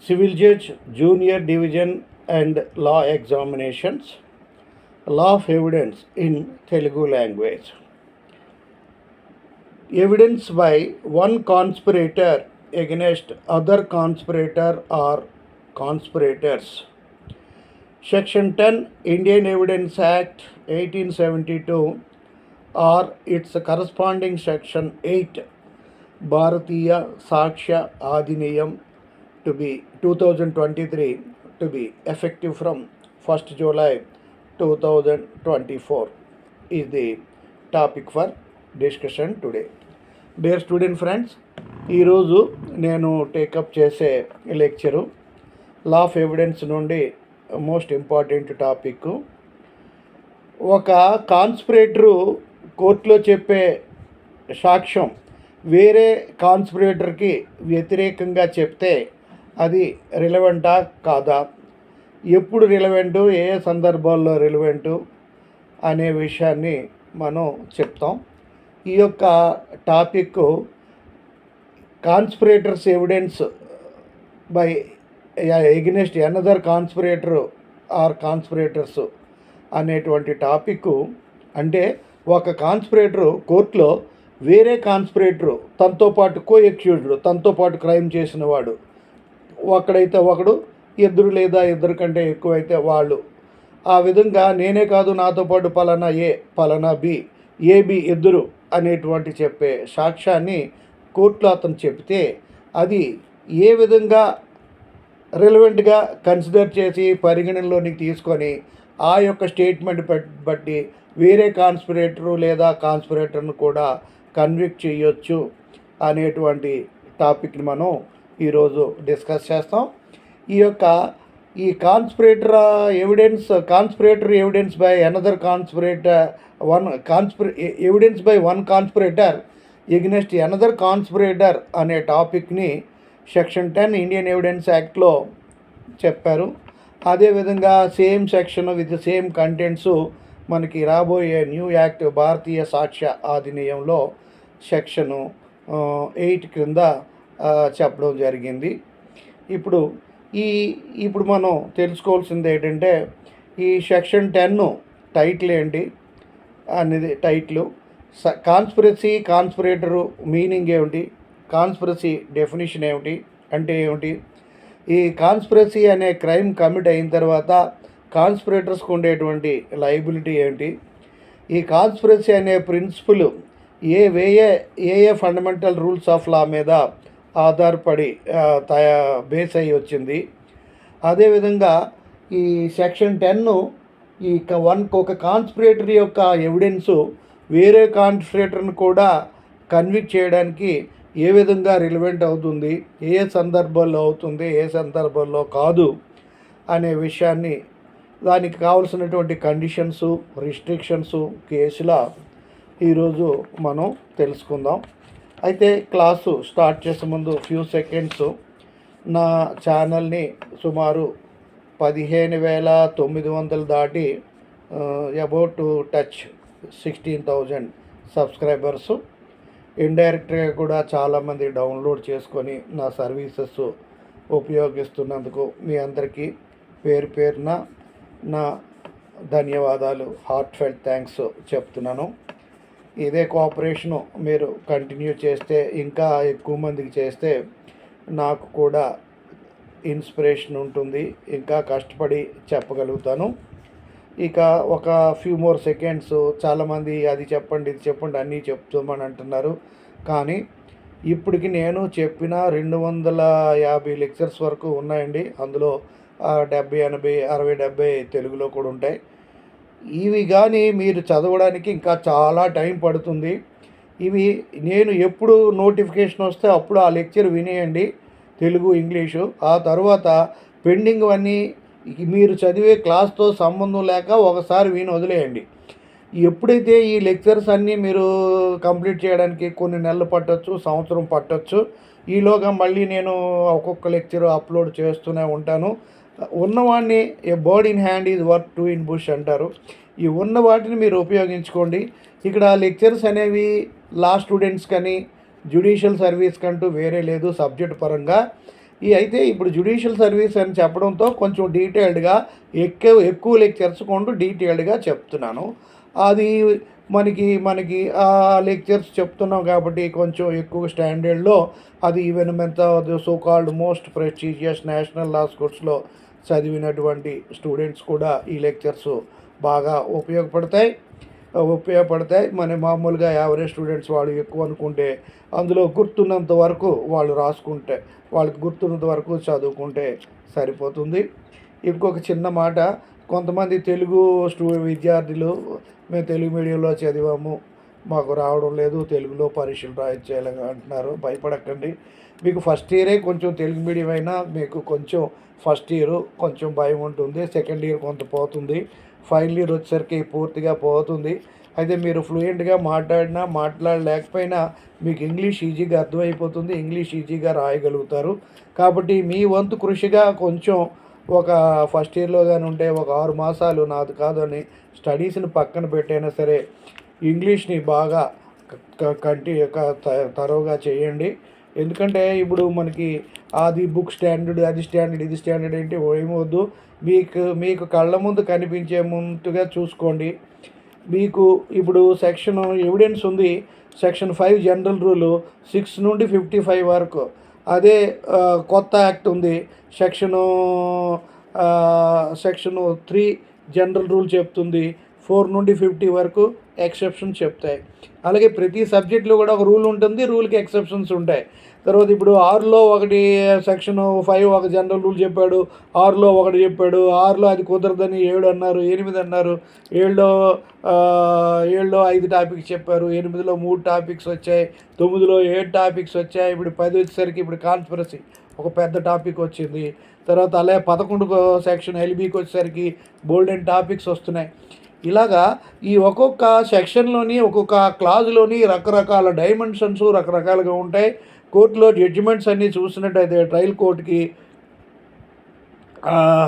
Civil Judge, Junior Division and Law Examinations, Law of Evidence in Telugu language. Evidence by one conspirator against other conspirator or conspirators. Section 10 Indian Evidence Act 1872 or its corresponding Section 8 Bharatiya Sakshya Adhiniyam to be 2023 to be effective from 1st July 2024 is the topic for discussion today. Dear student friends, ఈరోజు నేను take up చేసే lecture law of evidence నుండి most important topic. ఒక కాన్స్పిరేటరు కోర్టులో చెప్పే సాక్ష్యం వేరే కాన్స్పిరేటర్కి వ్యతిరేకంగా చెప్తే అది రిలవెంటా కాదా, ఎప్పుడు రిలవెంటు, ఏ సందర్భాల్లో రిలవెంటు అనే విషయాన్ని మనం చెప్తాం. ఈ యొక్క topic conspirators evidence by against another conspirator or conspirators అనేటువంటి టాపిక్. అంటే ఒక కాన్స్పిరేటరు కోర్టులో వేరే కాన్స్పిరేటరు తనతో పాటు కో ఎక్యూజ్డ్, తనతో పాటు క్రైమ్ చేసిన వాడు ఒకడైతే ఒకడు, ఇద్దరు లేదా ఇద్దరు కంటే ఎక్కువైతే వాళ్ళు, ఆ విధంగా నేనే కాదు నాతో పాటు పలానా ఏ పలానా బి, ఏబి ఇద్దరు అనేటువంటి చెప్పే సాక్ష్యాన్ని కోర్టులో అతను చెప్తే అది ఏ విధంగా రిలవెంట్గా కన్సిడర్ చేసి పరిగణనలోనికి తీసుకొని ఆ యొక్క స్టేట్మెంట్ బట్టి వేరే కాన్స్పిరేటరు లేదా కాన్స్పిరేటర్ను కూడా కన్విక్ట్ చేయొచ్చు అనేటువంటి టాపిక్ని మనం ఈరోజు డిస్కస్ చేస్తాం. ఈ conspirator evidence by another conspirator evidence by one conspirator against another conspirator అనే టాపిక్ని సెక్షన్ 10 ఇండియన్ ఎవిడెన్స్ యాక్ట్లో చెప్పారు. అదేవిధంగా same section with same contents మనకి రాబోయే న్యూ యాక్ట్ భారతీయ సాక్ష్య అధినియంలో సెక్షను 8 క్రింద చెప్పడం జరిగింది. ఇప్పుడు మనం తెలుసుకోవాల్సింది ఏంటంటే ఈ సెక్షన్ 10 టైటిల్ ఏంటి అనేది. టైటిల్ కాన్స్పిరేటరు మీనింగ్ ఏమిటి, కాన్స్పిరసీ డెఫినిషన్ ఏమిటి అంటే ఏమిటి, ఈ కాన్స్పిరసీ అనే క్రైమ్ కమిట్ అయిన తర్వాత కాన్స్పిరేటర్స్కి ఉండేటువంటి లయబిలిటీ ఏంటి, ఈ కాన్స్పిరసీ అనే ప్రిన్సిపల్ ఏ ఫండమెంటల్ రూల్స్ ఆఫ్ లా మీద ఆధారపడి బేస్ అయ్యి వచ్చింది. అదేవిధంగా ఈ సెక్షన్ 10 ఒక కాన్స్పిరేటర్ యొక్క ఎవిడెన్సు వేరే కాన్స్పిరేటర్ని కూడా కన్విక్ట్ చేయడానికి ఏ విధంగా రిలవెంట్ అవుతుంది, ఏ సందర్భాల్లో అవుతుంది, ఏ సందర్భాల్లో కాదు అనే విషయాన్ని, దానికి కావలసినటువంటి కండిషన్సు, రిస్ట్రిక్షన్సు కేసుల ఈరోజు మనం తెలుసుకుందాం. అయితే క్లాసు స్టార్ట్ చేసే ముందు ఫ్యూ సెకండ్స్ నా ఛానల్ని సుమారు 15,900 దాటి అబౌట్ టు టచ్ 16,000 సబ్స్క్రైబర్సు. ఇండైరెక్ట్గా కూడా చాలామంది డౌన్లోడ్ చేసుకొని నా సర్వీసెస్ ఉపయోగిస్తున్నందుకు మీ అందరికీ పేరు పేరున నా ధన్యవాదాలు, హార్ట్ఫెల్ట్ థ్యాంక్స్ చెప్తున్నాను. ఇదే కోఆపరేషను మీరు కంటిన్యూ చేస్తే, ఇంకా ఎక్కువ మందికి చేస్తే నాకు కూడా ఇన్స్పిరేషన్ ఉంటుంది, ఇంకా కష్టపడి చెప్పగలుగుతాను. ఇక ఒక ఫ్యూ మోర్ సెకండ్స్. చాలామంది అది చెప్పండి ఇది చెప్పండి అన్నీ చెప్తామని అంటున్నారు, కానీ ఇప్పటికి నేను చెప్పిన 250 లెక్చర్స్ వరకు ఉన్నాయండి. అందులో 70, 80, 60, 70 తెలుగులో కూడా ఉంటాయి. ఇవి కానీ మీరు చదవడానికి ఇంకా చాలా టైం పడుతుంది. ఇవి నేను ఎప్పుడు నోటిఫికేషన్ వస్తే అప్పుడు ఆ లెక్చర్ వినేయండి, తెలుగు ఇంగ్లీషు. ఆ తర్వాత పెండింగ్ అన్నీ మీరు చదివే క్లాస్తో సంబంధం లేక ఒకసారి విని వదిలేయండి. ఎప్పుడైతే ఈ లెక్చర్స్ అన్నీ మీరు కంప్లీట్ చేయడానికి కొన్ని నెలలు పట్టచ్చు, సంవత్సరం పట్టచ్చు. ఈలోగా మళ్ళీ నేను ఒక్కొక్క లెక్చర్ అప్లోడ్ చేస్తూనే ఉంటాను. ఉన్నవాడిని ఏ bird in hand is worth two in bush అంటారు. ఈ ఉన్న వాటిని మీరు ఉపయోగించుకోండి. ఇక్కడ లెక్చర్స్ అనేవి లా స్టూడెంట్స్ కానీ జ్యుడిషియల్ సర్వీస్ కంటూ వేరే లేదు. సబ్జెక్ట్ పరంగా అయితే ఇప్పుడు జ్యుడిషియల్ సర్వీస్ అని చెప్పడంతో కొంచెం డీటెయిల్డ్గా ఎక్కువ లెక్చర్స్ డీటెయిల్డ్గా చెప్తున్నాను. అది మనకి ఆ లెక్చర్స్ చెప్తున్నాం కాబట్టి కొంచెం ఎక్కువ స్టాండర్డ్లో అది ఈవెన్ మెంత so called most prestigious national law స్కూల్స్లో చదివినటువంటి స్టూడెంట్స్ కూడా ఈ లెక్చర్స్ బాగా ఉపయోగపడతాయి. మన మామూలుగా యావరేజ్ స్టూడెంట్స్ వాళ్ళు ఎక్కువ అనుకుంటే అందులో గుర్తున్నంత వరకు వాళ్ళు రాసుకుంటే, వాళ్ళకి గుర్తున్నంత వరకు చదువుకుంటే సరిపోతుంది. ఇంకొక చిన్న మాట, కొంతమంది తెలుగు విద్యార్థులు మేము తెలుగు మీడియంలో చదివాము, మాకు రావడం లేదు, తెలుగులో పరీక్షలు రాయించాలని అంటున్నారు. భయపడకండి. మీకు ఫస్ట్ ఇయరే కొంచెం తెలుగు మీడియం అయినా మీకు కొంచెం ఫస్ట్ ఇయర్ కొంచెం భయం ఉంటుంది, సెకండ్ ఇయర్ కొంత పోతుంది, ఫైనల్ ఇయర్ వచ్చేసరికి పూర్తిగా పోతుంది. అయితే మీరు ఫ్లూయెంట్గా మాట్లాడలేకపోయినా మీకు ఇంగ్లీష్ ఈజీగా అర్థమైపోతుంది, ఇంగ్లీష్ ఈజీగా రాయగలుగుతారు. కాబట్టి మీ వంతు కృషిగా కొంచెం ఒక ఫస్ట్ ఇయర్లో కానీ ఉంటే ఒక 6 మాసాలు నాది కాదని స్టడీస్ని పక్కన పెట్టైనా సరే ఇంగ్లీష్ని బాగా తరోగా చేయండి. ఎందుకంటే ఇప్పుడు మనకి అది బుక్ స్టాండర్డ్, అది స్టాండర్డ్, ఇది స్టాండర్డ్ ఏంటి ఏమవద్దు. మీకు కళ్ళ ముందు కనిపించే ముందుగా చూసుకోండి. మీకు ఇప్పుడు సెక్షన్ ఎవిడెన్స్ ఉంది, సెక్షన్ 5 జనరల్ రూలు 6 నుండి 55 వరకు. అదే కొత్త యాక్ట్ ఉంది, సెక్షను 3 జనరల్ రూల్ చెప్తుంది, 4 నుండి 50 వరకు ఎక్సెప్షన్స్ చెప్తాయి. అలాగే ప్రతి సబ్జెక్ట్లో కూడా ఒక రూల్ ఉంటుంది, రూల్కి ఎక్సెప్షన్స్ ఉంటాయి. తర్వాత ఇప్పుడు 6లో ఒకటి సెక్షన్ 5 ఒక జనరల్ రూల్ చెప్పాడు, 6లో ఒకటి చెప్పాడు, 6లో అది కుదరదని 7 అన్నారు, 8 అన్నారు, 7లో 5 టాపిక్స్ చెప్పారు, 8లో 3 టాపిక్స్ వచ్చాయి, 9లో 7 టాపిక్స్ వచ్చాయి. ఇప్పుడు 10 వచ్చేసరికి ఇప్పుడు కాన్స్పిరసీ ఒక పెద్ద టాపిక్ వచ్చింది. తర్వాత అలాగే 11 సెక్షన్ ఎల్బీకి వచ్చేసరికి బోల్డెన్ టాపిక్స్ వస్తున్నాయి. ఇలాగా ఈ ఒక్కొక్క సెక్షన్లోని ఒక్కొక్క క్లాజులోని రకరకాల డైమెన్షన్స్ రకరకాలుగా ఉంటాయి. కోర్టులో జడ్జిమెంట్స్ అన్నీ చూసినట్టయితే ట్రయల్ కోర్టుకి,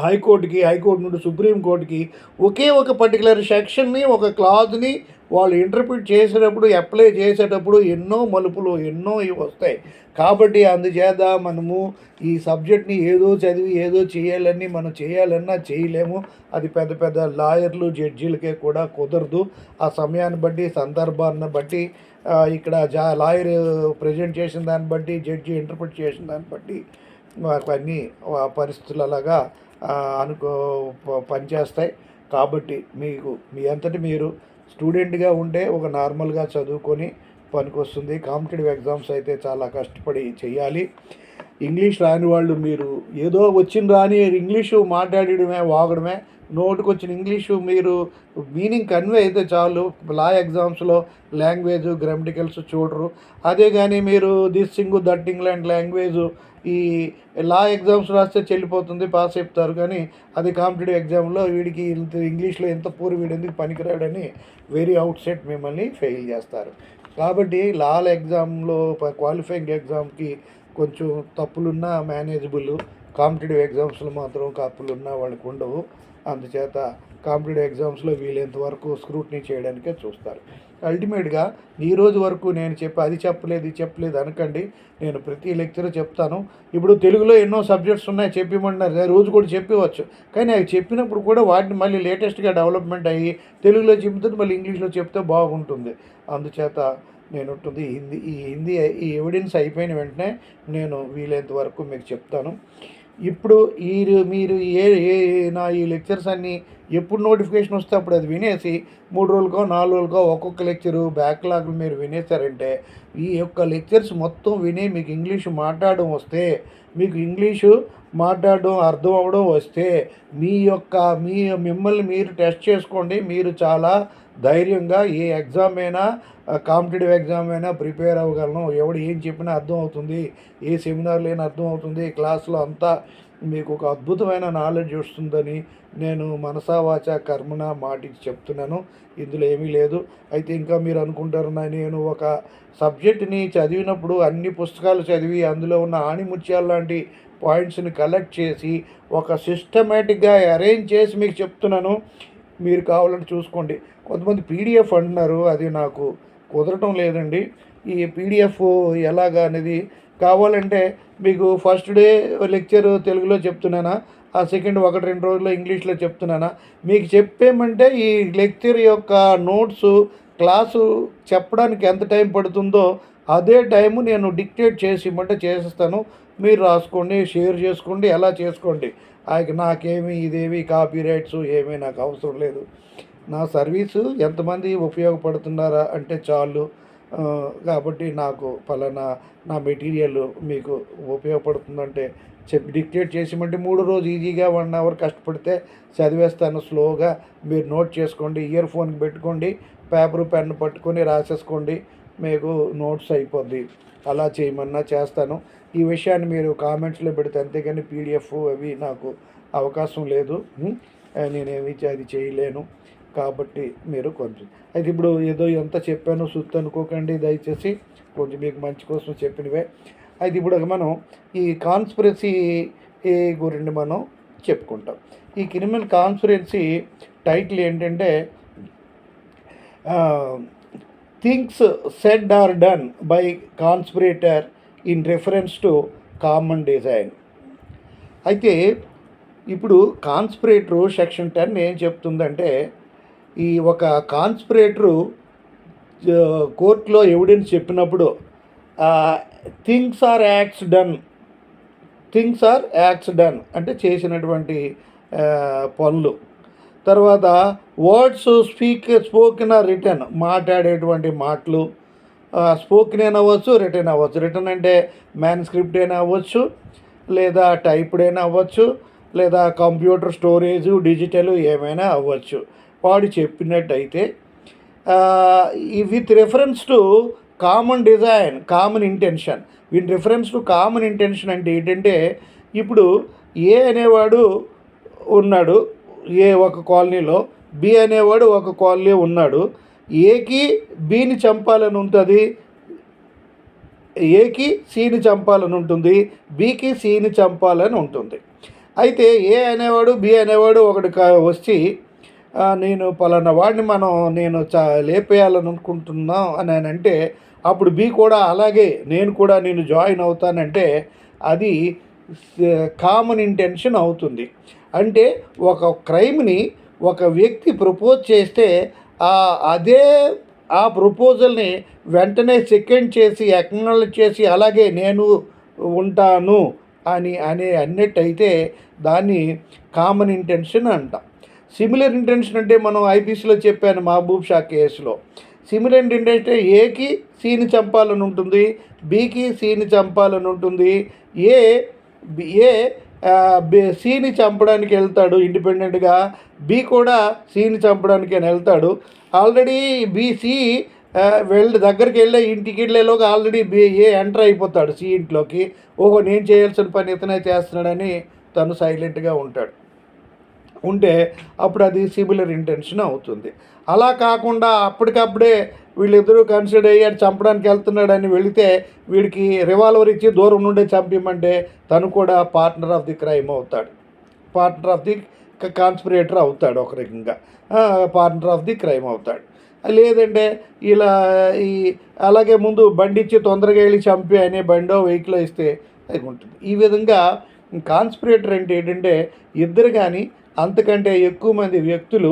హైకోర్టు నుండి సుప్రీంకోర్టుకి ఒకే ఒక పర్టికులర్ సెక్షన్ని, ఒక క్లాజ్ని వాళ్ళు ఇంటర్ప్రిట్ చేసేటప్పుడు, అప్లై చేసేటప్పుడు ఎన్నో మలుపులు ఎన్నో వస్తాయి. కాబట్టి అందుచేత మనము ఈ సబ్జెక్ట్ని ఏదో చదివి ఏదో చేయాలని మనం చేయాలన్నా చేయలేము. అది పెద్ద పెద్ద లాయర్లు జడ్జీలకే కూడా కుదరదు. ఆ సమయాన్ని బట్టి, సందర్భాన్ని బట్టి, ఇక్కడ లాయర్ ప్రజెంట్ చేసిన దాన్ని బట్టి, జడ్జి ఇంటర్ప్రిట్ చేసిన దాన్ని బట్టి అన్నీ పరిస్థితులు అలాగా పనిచేస్తాయి. కాబట్టి మీ అంతటి మీరు స్టూడెంట్గా ఉంటే ఒక నార్మల్గా చదువుకొని పనికొస్తుంది. కాంపిటేటివ్ ఎగ్జామ్స్ అయితే చాలా కష్టపడి చేయాలి. ఇంగ్లీష్ రాని వాళ్ళు మీరు ఏదో రాని ఇంగ్లీషు మాట్లాడడమే, వాగడమే, నోటికొచ్చిన ఇంగ్లీషు మీరు మీనింగ్ కన్వే అయితే చాలు. లా ఎగ్జామ్స్లో లాంగ్వేజ్ గ్రామటికల్స్ చూడరు. అదే కానీ మీరు this Singh that England language ఈ లా ఎగ్జామ్స్ రాస్తే చెల్లిపోతుంది, పాస్ చెప్తారు. కానీ అది కాంపిటేటివ్ ఎగ్జామ్లో వీడికి ఇంత ఇంగ్లీష్లో ఎంత వీడు ఎందుకు పనికిరాడని వెరీ అవుట్సెట్ మిమ్మల్ని ఫెయిల్ చేస్తారు. కాబట్టి లాల ఎగ్జామ్లో క్వాలిఫైయింగ్ ఎగ్జామ్కి కొంచెం తప్పులున్నా మేనేజబుల్, కాంపిటేటివ్ ఎగ్జామ్స్లో మాత్రం తప్పులున్నా వాళ్ళకి ఉండవు. అందుచేత కాంపిటేటివ్ ఎగ్జామ్స్లో వీలైనంత వరకు స్క్రూట్నీ చేయడానికే చూస్తారు. అల్టిమేట్గా ఈ రోజు వరకు నేను అది చెప్పలేదు ఇది చెప్పలేదు అనకండి. నేను ప్రతి లెక్చర్ చెప్తాను. ఇప్పుడు తెలుగులో ఎన్నో సబ్జెక్ట్స్ ఉన్నాయి, చెప్పిమంటున్నారు, రోజు కూడా చెప్పవచ్చు. కానీ అవి చెప్పినప్పుడు కూడా వాటిని మళ్ళీ లేటెస్ట్గా డెవలప్మెంట్ అయ్యి తెలుగులో చెప్తే మళ్ళీ ఇంగ్లీష్లో చెప్తే బాగుంటుంది. అందుచేత నేను హిందీ ఈ ఎవిడెన్స్ అయిపోయిన వెంటనే నేను వీలైనంత వరకు మీకు చెప్తాను. ఇప్పుడు మీరు నా ఈ లెక్చర్స్ అన్నీ ఎప్పుడు నోటిఫికేషన్ వస్తే అప్పుడు అది వినేసి 3 రోజులకో 4 రోజులకో ఒక్కొక్క లెక్చరు బ్యాక్లాగ్లు మీరు వినేశారంటే, ఈ యొక్క లెక్చర్స్ మొత్తం విని మీకు ఇంగ్లీషు మాట్లాడడం వస్తే, మీకు ఇంగ్లీషు మాట్లాడడం అర్థం అవ్వడం వస్తే, మిమ్మల్ని మీరు టెస్ట్ చేసుకోండి. మీరు చాలా ధైర్యంగా ఏ ఎగ్జామ్ అయినా, కాంపిటేటివ్ ఎగ్జామ్ అయినా ప్రిపేర్ అవ్వగలను. ఎవడు ఏం చెప్పినా అర్థం అవుతుంది, ఏ సెమినార్ లేని అర్థం అవుతుంది, క్లాస్లో అంతా మీకు ఒక అద్భుతమైన నాలెడ్జ్ వస్తుందని నేను మనసా వాచా కర్మణ మాటికి చెప్తున్నాను. ఇందులో ఏమీ లేదు. అయితే ఇంకా మీరు అనుకుంటారు, నేను ఒక సబ్జెక్ట్ని చదివినప్పుడు అన్ని పుస్తకాలు చదివి అందులో ఉన్న ఆణిముత్యాలు లాంటి పాయింట్స్ని కలెక్ట్ చేసి ఒక సిస్టమేటిక్గా అరేంజ్ చేసి మీకు చెప్తున్నాను. మీరు కావాలని చూసుకోండి. కొంతమంది పీడిఎఫ్ అంటున్నారు, అది నాకు కుదరటం లేదండి. ఈ పీడిఎఫ్ ఎలాగా అనేది కావాలంటే మీకు ఫస్ట్ డే లెక్చర్ తెలుగులో చెప్తున్నానా, ఆ సెకండ్ 1-2 రోజుల్లో ఇంగ్లీష్లో చెప్తున్నానా, మీకు చెప్పేమంటే ఈ లెక్చర్ యొక్క నోట్సు క్లాసు చెప్పడానికి ఎంత టైం పడుతుందో అదే టైము నేను డిక్టేట్ చేసి ఇమ్మంటే చేసేస్తాను. మీరు రాసుకోండి, షేర్ చేసుకోండి, ఎలా చేసుకోండి. నాకేమి ఇదేవి కాపీ రైట్స్ ఏమీ నాకు అవసరం లేదు. నా సర్వీసు ఎంతమంది ఉపయోగపడుతున్నారా అంటే చాలు. కాబట్టి నాకు పలానా నా మెటీరియల్ మీకు ఉపయోగపడుతుందంటే చెప్పి డిక్టేట్ చేసిమంటే 3 రోజు ఈజీగా 1 అవర్ కష్టపడితే చదివేస్తాను స్లోగా. మీరు నోట్ చేసుకోండి, ఇయర్ ఫోన్కి పెట్టుకోండి, పేపరు పెన్ను పట్టుకొని రాసేసుకోండి, మీకు నోట్స్ అయిపోద్ది. అలా చేయమన్నా చేస్తాను. ఈ విషయాన్ని మీరు కామెంట్స్లో పెడితే, అంతేగాని పీడిఎఫ్ అవి నాకు అవకాశం లేదు. నేనేమి అది చేయలేను. కాబట్టి మీరు కొంచెం అయితే ఇప్పుడు ఏదో ఎంత చెప్పానో సుత్తు అనుకోకండి దయచేసి, కొంచెం మీకు మంచి కోసం చెప్పినవే. అయితే ఇప్పుడు మనం ఈ కాన్స్పిరసీ గురించి మనం చెప్పుకుంటాం. ఈ క్రిమినల్ కాన్స్పిరసీ టైటిల్ ఏంటంటే things said or done by conspirator in reference to common design. అయితే ఇప్పుడు కాన్స్పిరేటరు సెక్షన్ 10 ఏం చెప్తుందంటే, ఈ ఒక కాన్స్పిరేటరు కోర్టులో ఎవిడెన్స్ చెప్పినప్పుడు థింగ్స్ ఆర్ యాక్ట్స్ డన్ అంటే చేసినటువంటి పనులు. తర్వాత వర్డ్స్ స్పోకెన్ ఆర్ రిటర్న్ మాట్లాడేటువంటి మాటలు, స్పోకెన్ అయినా అవ్వచ్చు, రిటర్న్ అవ్వచ్చు. రిటర్న్ అంటే మ్యాన్స్క్రిప్ట్ అయినా అవ్వచ్చు, లేదా టైప్డ్ అయినా అవ్వచ్చు, లేదా కంప్యూటర్ స్టోరేజు డిజిటల్ ఏమైనా అవ్వచ్చు. వాడు చెప్పినట్టయితే with reference to common design, common intention. With reference to common intention అంటే ఏంటంటే, ఇప్పుడు ఏ అనేవాడు ఉన్నాడు ఒక కాలనీలో, బి అనేవాడు ఒక కాలనీ ఉన్నాడు. ఏకి బిని చంపాలని ఉంటుంది, ఏకి సిని చంపాలని ఉంటుంది, బికి సిని చంపాలని ఉంటుంది. అయితే ఏ అనేవాడు బి అనేవాడు ఒకటి వచ్చి నేను పలానా వాడిని నేను లేపేయాలని అనుకుంటున్నాం అని అంటే, అప్పుడు బి కూడా అలాగే నేను జాయిన్ అవుతానంటే అది కామన్ ఇంటెన్షన్ అవుతుంది. అంటే ఒక క్రైమ్ని ఒక వ్యక్తి ప్రపోజ్ చేస్తే ఆ ప్రపోజల్ని వెంటనే సెకండ్ చేసి అక్నాలెడ్జ్ చేసి అలాగే నేను ఉంటాను అన్నట్టయితే దాన్ని కామన్ ఇంటెన్షన్ అంటాం. సిమిలర్ ఇంటెన్షన్ అంటే మనం ఐపీసీలో చెప్పాను మహబూబ్ షా కేసులో. సిమిలర్ ఇంటెన్షన్ అంటే ఏకి సిని చంపాలని ఉంటుంది, బికి సిని చంపాలని ఉంటుంది. ఏ సిని చంపడానికి వెళ్తాడు ఇండిపెండెంట్గా, బి కూడా సిని చంపడానికి వెళ్తాడు. ఆల్రెడీ బిసి దగ్గరికి ఇంటికి వెళ్ళేలోగా ఆల్రెడీ ఏ ఎంటర్ అయిపోతాడు సి ఇంట్లోకి. ఓహో, నేను చేయాల్సిన పని ఇతనే చేస్తున్నాడని తను సైలెంట్గా ఉంటే అప్పుడు అది సిమిలర్ ఇంటెన్షన్ అవుతుంది. అలా కాకుండా అప్పటికప్పుడే వీళ్ళిద్దరూ కన్సిడర్ అయ్యాడు చంపడానికి వెళ్తున్నాడని వెళితే వీడికి రివాల్వర్ ఇచ్చి దూరం నుండే చంపమంటే తను కూడా పార్ట్నర్ ఆఫ్ ది క్రైమ్ అవుతాడు, పార్ట్నర్ ఆఫ్ ది కాన్స్పిరేటర్ అవుతాడు, ఒక రకంగా పార్ట్నర్ ఆఫ్ ది క్రైమ్ అవుతాడు. లేదంటే ఇలా అలాగే ముందు బండి ఇచ్చి తొందరగా వెళ్ళి చంపి అనే బండో వెహికల్ ఇస్తే అది ఉంటుంది. ఈ విధంగా కాన్స్పిరేటర్ అంటే ఏంటంటే ఇద్దరు కానీ అంతకంటే ఎక్కువ మంది వ్యక్తులు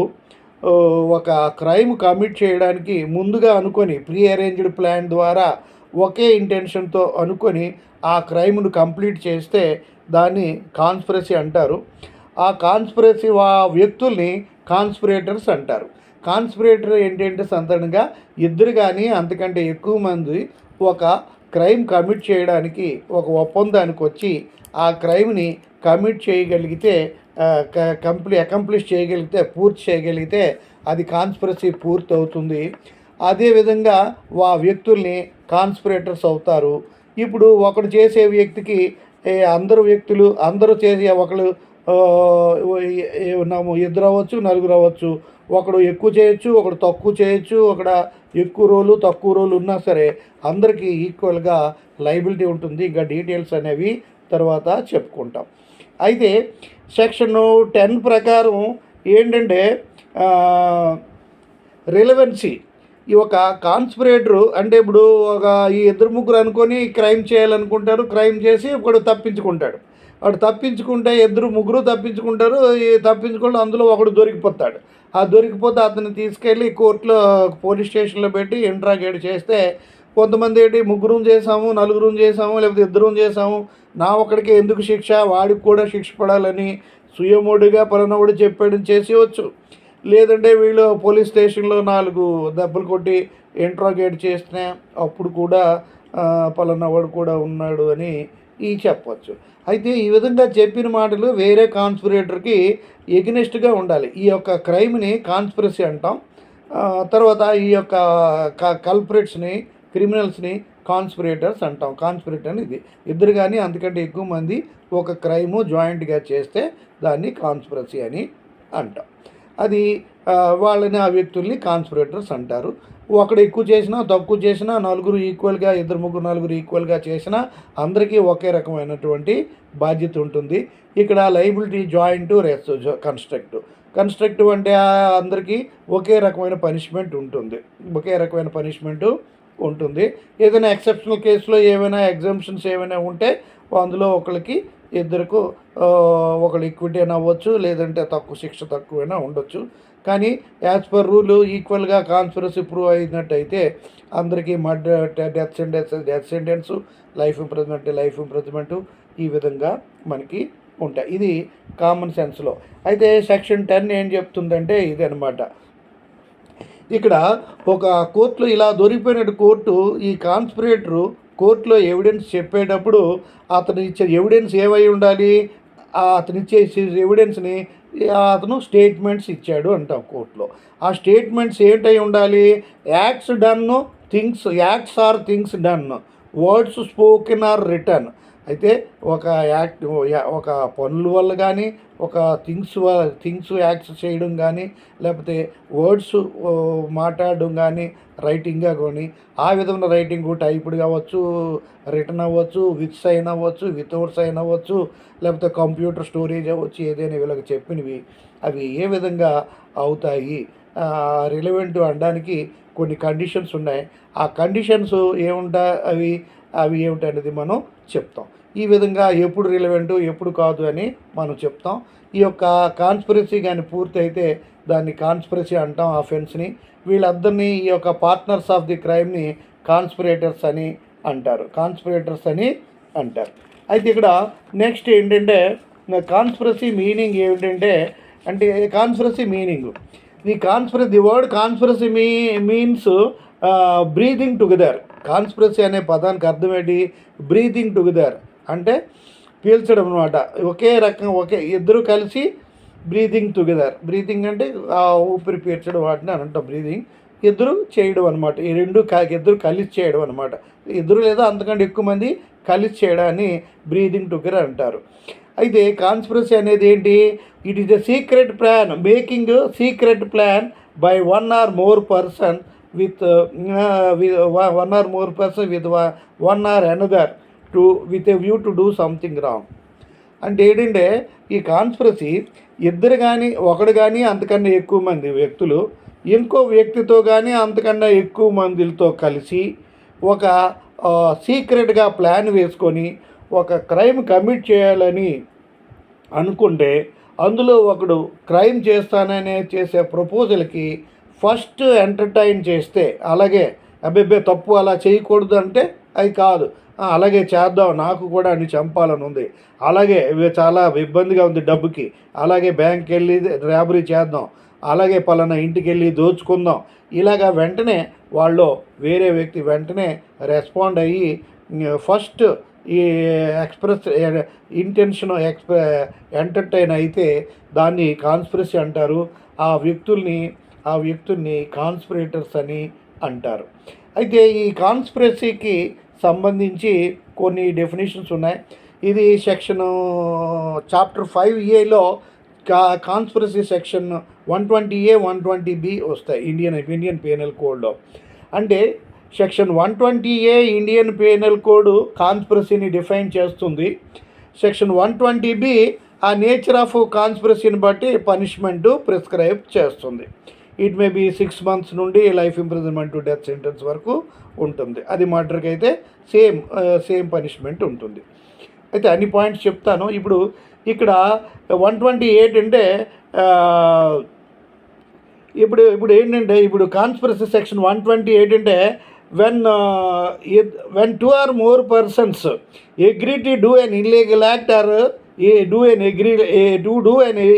ఒక క్రైమ్ కమిట్ చేయడానికి ముందుగా అనుకొని ప్రీ అరేంజ్డ్ ప్లాన్ ద్వారా ఒకే ఇంటెన్షన్తో అనుకొని ఆ క్రైమ్ను కంప్లీట్ చేస్తే దాన్ని కాన్స్పిరసీ అంటారు. ఆ కాన్స్పిరసీ వ్యక్తుల్ని కాన్స్పిరేటర్స్ అంటారు. కాన్స్పిరేటర్ ఏంటంటే సాధారణంగా ఇద్దరు కానీ అంతకంటే ఎక్కువ మంది ఒక క్రైమ్ కమిట్ చేయడానికి ఒక ఒప్పందానికి వచ్చి ఆ క్రైమ్ని కమిట్ చేయగలిగితే అకంప్లిష్ చేయగలిగితే పూర్తి చేయగలిగితే అది కాన్స్పిరసీ పూర్తి అవుతుంది. అదేవిధంగా వ్యక్తుల్ని కాన్స్పిరేటర్స్ అవుతారు. ఇప్పుడు ఒకడు చేసే వ్యక్తికి అందరూ చేసే ఒకరు ఇద్దరు అవ్వచ్చు, నలుగురు అవ్వచ్చు. ఒకడు ఎక్కువ చేయొచ్చు, ఒకడు తక్కువ చేయొచ్చు. ఎక్కువ రోజులు తక్కువ రోజులు ఉన్నా సరే అందరికీ ఈక్వల్గా లైబిలిటీ ఉంటుంది. ఇంకా డీటెయిల్స్ అనేవి తర్వాత చెప్పుకుంటాం. అయితే సెక్షన్ 10 ప్రకారం ఏంటంటే రిలవెన్సీ. ఈ ఒక కాన్స్పిరేటరు అంటే ఇప్పుడు ఒక ఈ ఇద్దరు ముగ్గురు అనుకొని క్రైమ్ చేయాలనుకుంటారు, క్రైమ్ చేసి ఒకడు తప్పించుకుంటాడు. వాడు తప్పించుకుంటే ముగ్గురు తప్పించుకుంటారు. ఈ తప్పించుకుంటే అందులో ఒకడు దొరికిపోతాడు. ఆ దొరికిపోతే అతన్ని తీసుకెళ్ళి కోర్టులో పోలీస్ స్టేషన్లో పెట్టి ఇంట్రాగేట్ చేస్తే కొంతమంది ఏంటి ముగ్గురం చేసాము, నలుగురం చేసాము, లేకపోతే ఇద్దరం చేసాము, నా ఒక్కడికే ఎందుకు శిక్ష, వాడికి కూడా శిక్ష పడాలని సుయమోడిగా పలానావాడు చెప్పాడని చేసేయవచ్చు. లేదంటే వీళ్ళు పోలీస్ స్టేషన్లో 4 దెబ్బలు కొట్టి ఇంట్రాగేట్ చేస్తే అప్పుడు కూడా పలానావాడు కూడా ఉన్నాడు అని చెప్పచ్చు. అయితే ఈ విధంగా చెప్పిన మాటలు వేరే కాన్స్పిరేటర్కి ఎగనెస్ట్గా ఉండాలి. ఈ యొక్క క్రైమ్ని కాన్స్పిరసీ అంటాం. తర్వాత ఈ యొక్క కల్ప్రిట్స్ని, క్రిమినల్స్ని కాన్స్పిరేటర్స్ అంటాం. కాన్స్పిరేటర్ అని ఇది ఇద్దరు కానీ అంతకంటే ఎక్కువ మంది ఒక క్రైము జాయింట్గా చేస్తే దాన్ని కాన్స్పిరసీ అని అంటాం. అది వాళ్ళని ఆ వ్యక్తుల్ని కాన్స్పిరేటర్స్ అంటారు. ఒకడు ఎక్కువ చేసినా తక్కువ చేసినా నలుగురు ఈక్వల్గా, ఇద్దరు ముగ్గురు నలుగురు ఈక్వల్గా చేసినా అందరికీ ఒకే రకమైనటువంటి బాధ్యత ఉంటుంది. ఇక్కడ లయబిలిటీ జాయింట్ రెస్ కన్స్ట్రక్టివ్ అంటే అందరికీ ఒకే రకమైన పనిష్మెంట్ ఉంటుంది. ఏదైనా ఎక్సెప్షనల్ కేసులో ఏమైనా ఎగ్జామ్షన్స్ ఏమైనా ఉంటే అందులో ఇద్దరికి ఒకళ్ళు ఈక్విటీ అయినా అవ్వచ్చు, లేదంటే శిక్ష తక్కువైనా ఉండొచ్చు. కానీ యాజ్ పర్ రూల్ ఈక్వల్గా కాన్స్పిరసీ ప్రూవ్ అయినట్టయితే అందరికీ డెత్ సెంటెన్స్, లైఫ్ ఇంప్రిజన్మెంట్ ఈ విధంగా మనకి ఉంటాయి. ఇది కామన్ సెన్స్లో. అయితే సెక్షన్ 10 ఏం చెప్తుందంటే ఇది అనమాట. ఇక్కడ ఒక కోర్టులో ఇలా దొరికిపోయినట్టు ఈ కాన్స్పిరేటరు కోర్టులో ఎవిడెన్స్ చెప్పేటప్పుడు అతను ఇచ్చే ఎవిడెన్స్ ఏమై ఉండాలి, అతను ఇచ్చే ఎవిడెన్స్ని అతను స్టేట్మెంట్స్ ఇచ్చాడు అంటాం కోర్టులో. ఆ స్టేట్మెంట్స్ ఏంటై ఉండాలి, acts or things done, words spoken or written. అయితే ఒక పనుల వల్ల కానీ, ఒక థింగ్స్ యాక్ట్స్ చేయడం కానీ, లేకపోతే వర్డ్స్ మాట్లాడడం కానీ, రైటింగ్గా కానీ, ఆ విధమైన రైటింగ్ టైప్డ్ కావచ్చు, రిటర్న్ అవ్వచ్చు, విత్ సైన్ అవ్వచ్చు, వితౌట్ సైన్ అవ్వచ్చు, లేకపోతే కంప్యూటర్ స్టోరేజ్ అవ్వచ్చు. ఏదైనా వీళ్ళకి చెప్పినవి అవి ఏ విధంగా అవుతాయి రిలవెంట్ అనడానికి కొన్ని కండిషన్స్ ఉన్నాయి. ఆ కండిషన్స్ అవి ఏమిటనేది మనం చెప్తాం. ఈ విధంగా ఎప్పుడు రిలవెంట్ ఎప్పుడు కాదు అని మనం చెప్తాం. ఈ యొక్క కాన్స్పిరసీ కానీ పూర్తయితే దాన్ని కాన్స్పిరసీ అంటాం ఆఫెన్స్ని. వీళ్ళందరినీ ఈ యొక్క పార్ట్నర్స్ ఆఫ్ ది క్రైమ్ని కాన్స్పిరేటర్స్ అని అంటారు. అయితే ఇక్కడ నెక్స్ట్ ఏంటంటే కాన్స్పిరసీ మీనింగ్ ఏమిటంటే conspiracy meaning the word conspiracy means breathing together. Conspiracy అనే పదానికి అర్థం ఏంటి, బ్రీదింగ్ టుగెదర్ అంటే పీల్చడం అనమాట. ఇద్దరు కలిసి బ్రీదింగ్ టుగెదర్. బ్రీతింగ్ అంటే ఊపిరి పీల్చడం వాటిని అని అంటాం బ్రీదింగ్. ఇద్దరు చేయడం అనమాట. ఇద్దరు కలిసి చేయడం అనమాట. ఇద్దరు లేదా అంతకంటే ఎక్కువ మంది కలిసి చేయడాన్ని బ్రీదింగ్ టుగెదర్ అంటారు. అయితే కాన్స్పిరసీ అనేది ఏంటి, it is a secret plan, making secret plan by one or more person with one or more person with one or another with a view to do something wrong. అంటే ఏంటంటే ఈ conspiracy ఇద్దరు కానీ ఒకడు కానీ అంతకన్నా ఎక్కువ మంది వ్యక్తులు ఇంకో వ్యక్తితో కానీ అంతకన్నా ఎక్కువ మందితో కలిసి ఒక సీక్రెట్గా ప్లాన్ వేసుకొని ఒక క్రైమ్ కమిట్ చేయాలని అనుకుంటే అందులో ఒకడు క్రైమ్ చేసే ప్రపోజల్కి ఫస్ట్ ఎంటర్టైన్ చేస్తే, అలాగే తప్పు అలా చేయకూడదు అంటే అది కాదు, అలాగే చేద్దాం, నాకు కూడా అన్ని చంపాలని ఉంది, అలాగే చాలా ఇబ్బందిగా ఉంది డబ్బుకి, అలాగే బ్యాంక్కి వెళ్ళి రాబరీ చేద్దాం, అలాగే పలానా ఇంటికి వెళ్ళి దోచుకుందాం, ఇలాగా వెంటనే వేరే వ్యక్తి వెంటనే రెస్పాండ్ అయ్యి ఫస్ట్ ఈ ఇంటెన్షన్ ఎంటర్టైన్ అయితే దాన్ని కాన్స్పిరసీ అంటారు. ఆ వ్యక్తుల్ని కాన్స్పిరేటర్స్ అని అంటారు. అయితే ఈ కాన్స్పిరసీకి సంబంధించి కొన్ని డెఫినేషన్స్ ఉన్నాయి. ఇది chapter 5A conspiracy section 120A 120B వస్తాయి ఇండియన్ పీనల్ కోడ్లో. అంటే section 120A Indian penal code కాన్స్పిరసీని డిఫైన్ చేస్తుంది. సెక్షన్ 120B ఆ నేచర్ ఆఫ్ కాన్స్పిరసీని బట్టి పనిష్మెంటు ప్రిస్క్రైబ్ చేస్తుంది. ఇట్ మే బీ 6 months నుండి life imprisonment to death sentence వరకు ఉంటుంది. అది మర్డర్కి అయితే సేమ్ పనిష్మెంట్ ఉంటుంది. అయితే అన్ని పాయింట్స్ చెప్తాను. ఇప్పుడు ఇక్కడ 128 అంటే ఇప్పుడు ఏంటంటే ఇప్పుడు కాన్స్పిరసీ సెక్షన్ 128 అంటే when two or more persons agree to do an illegal act or do an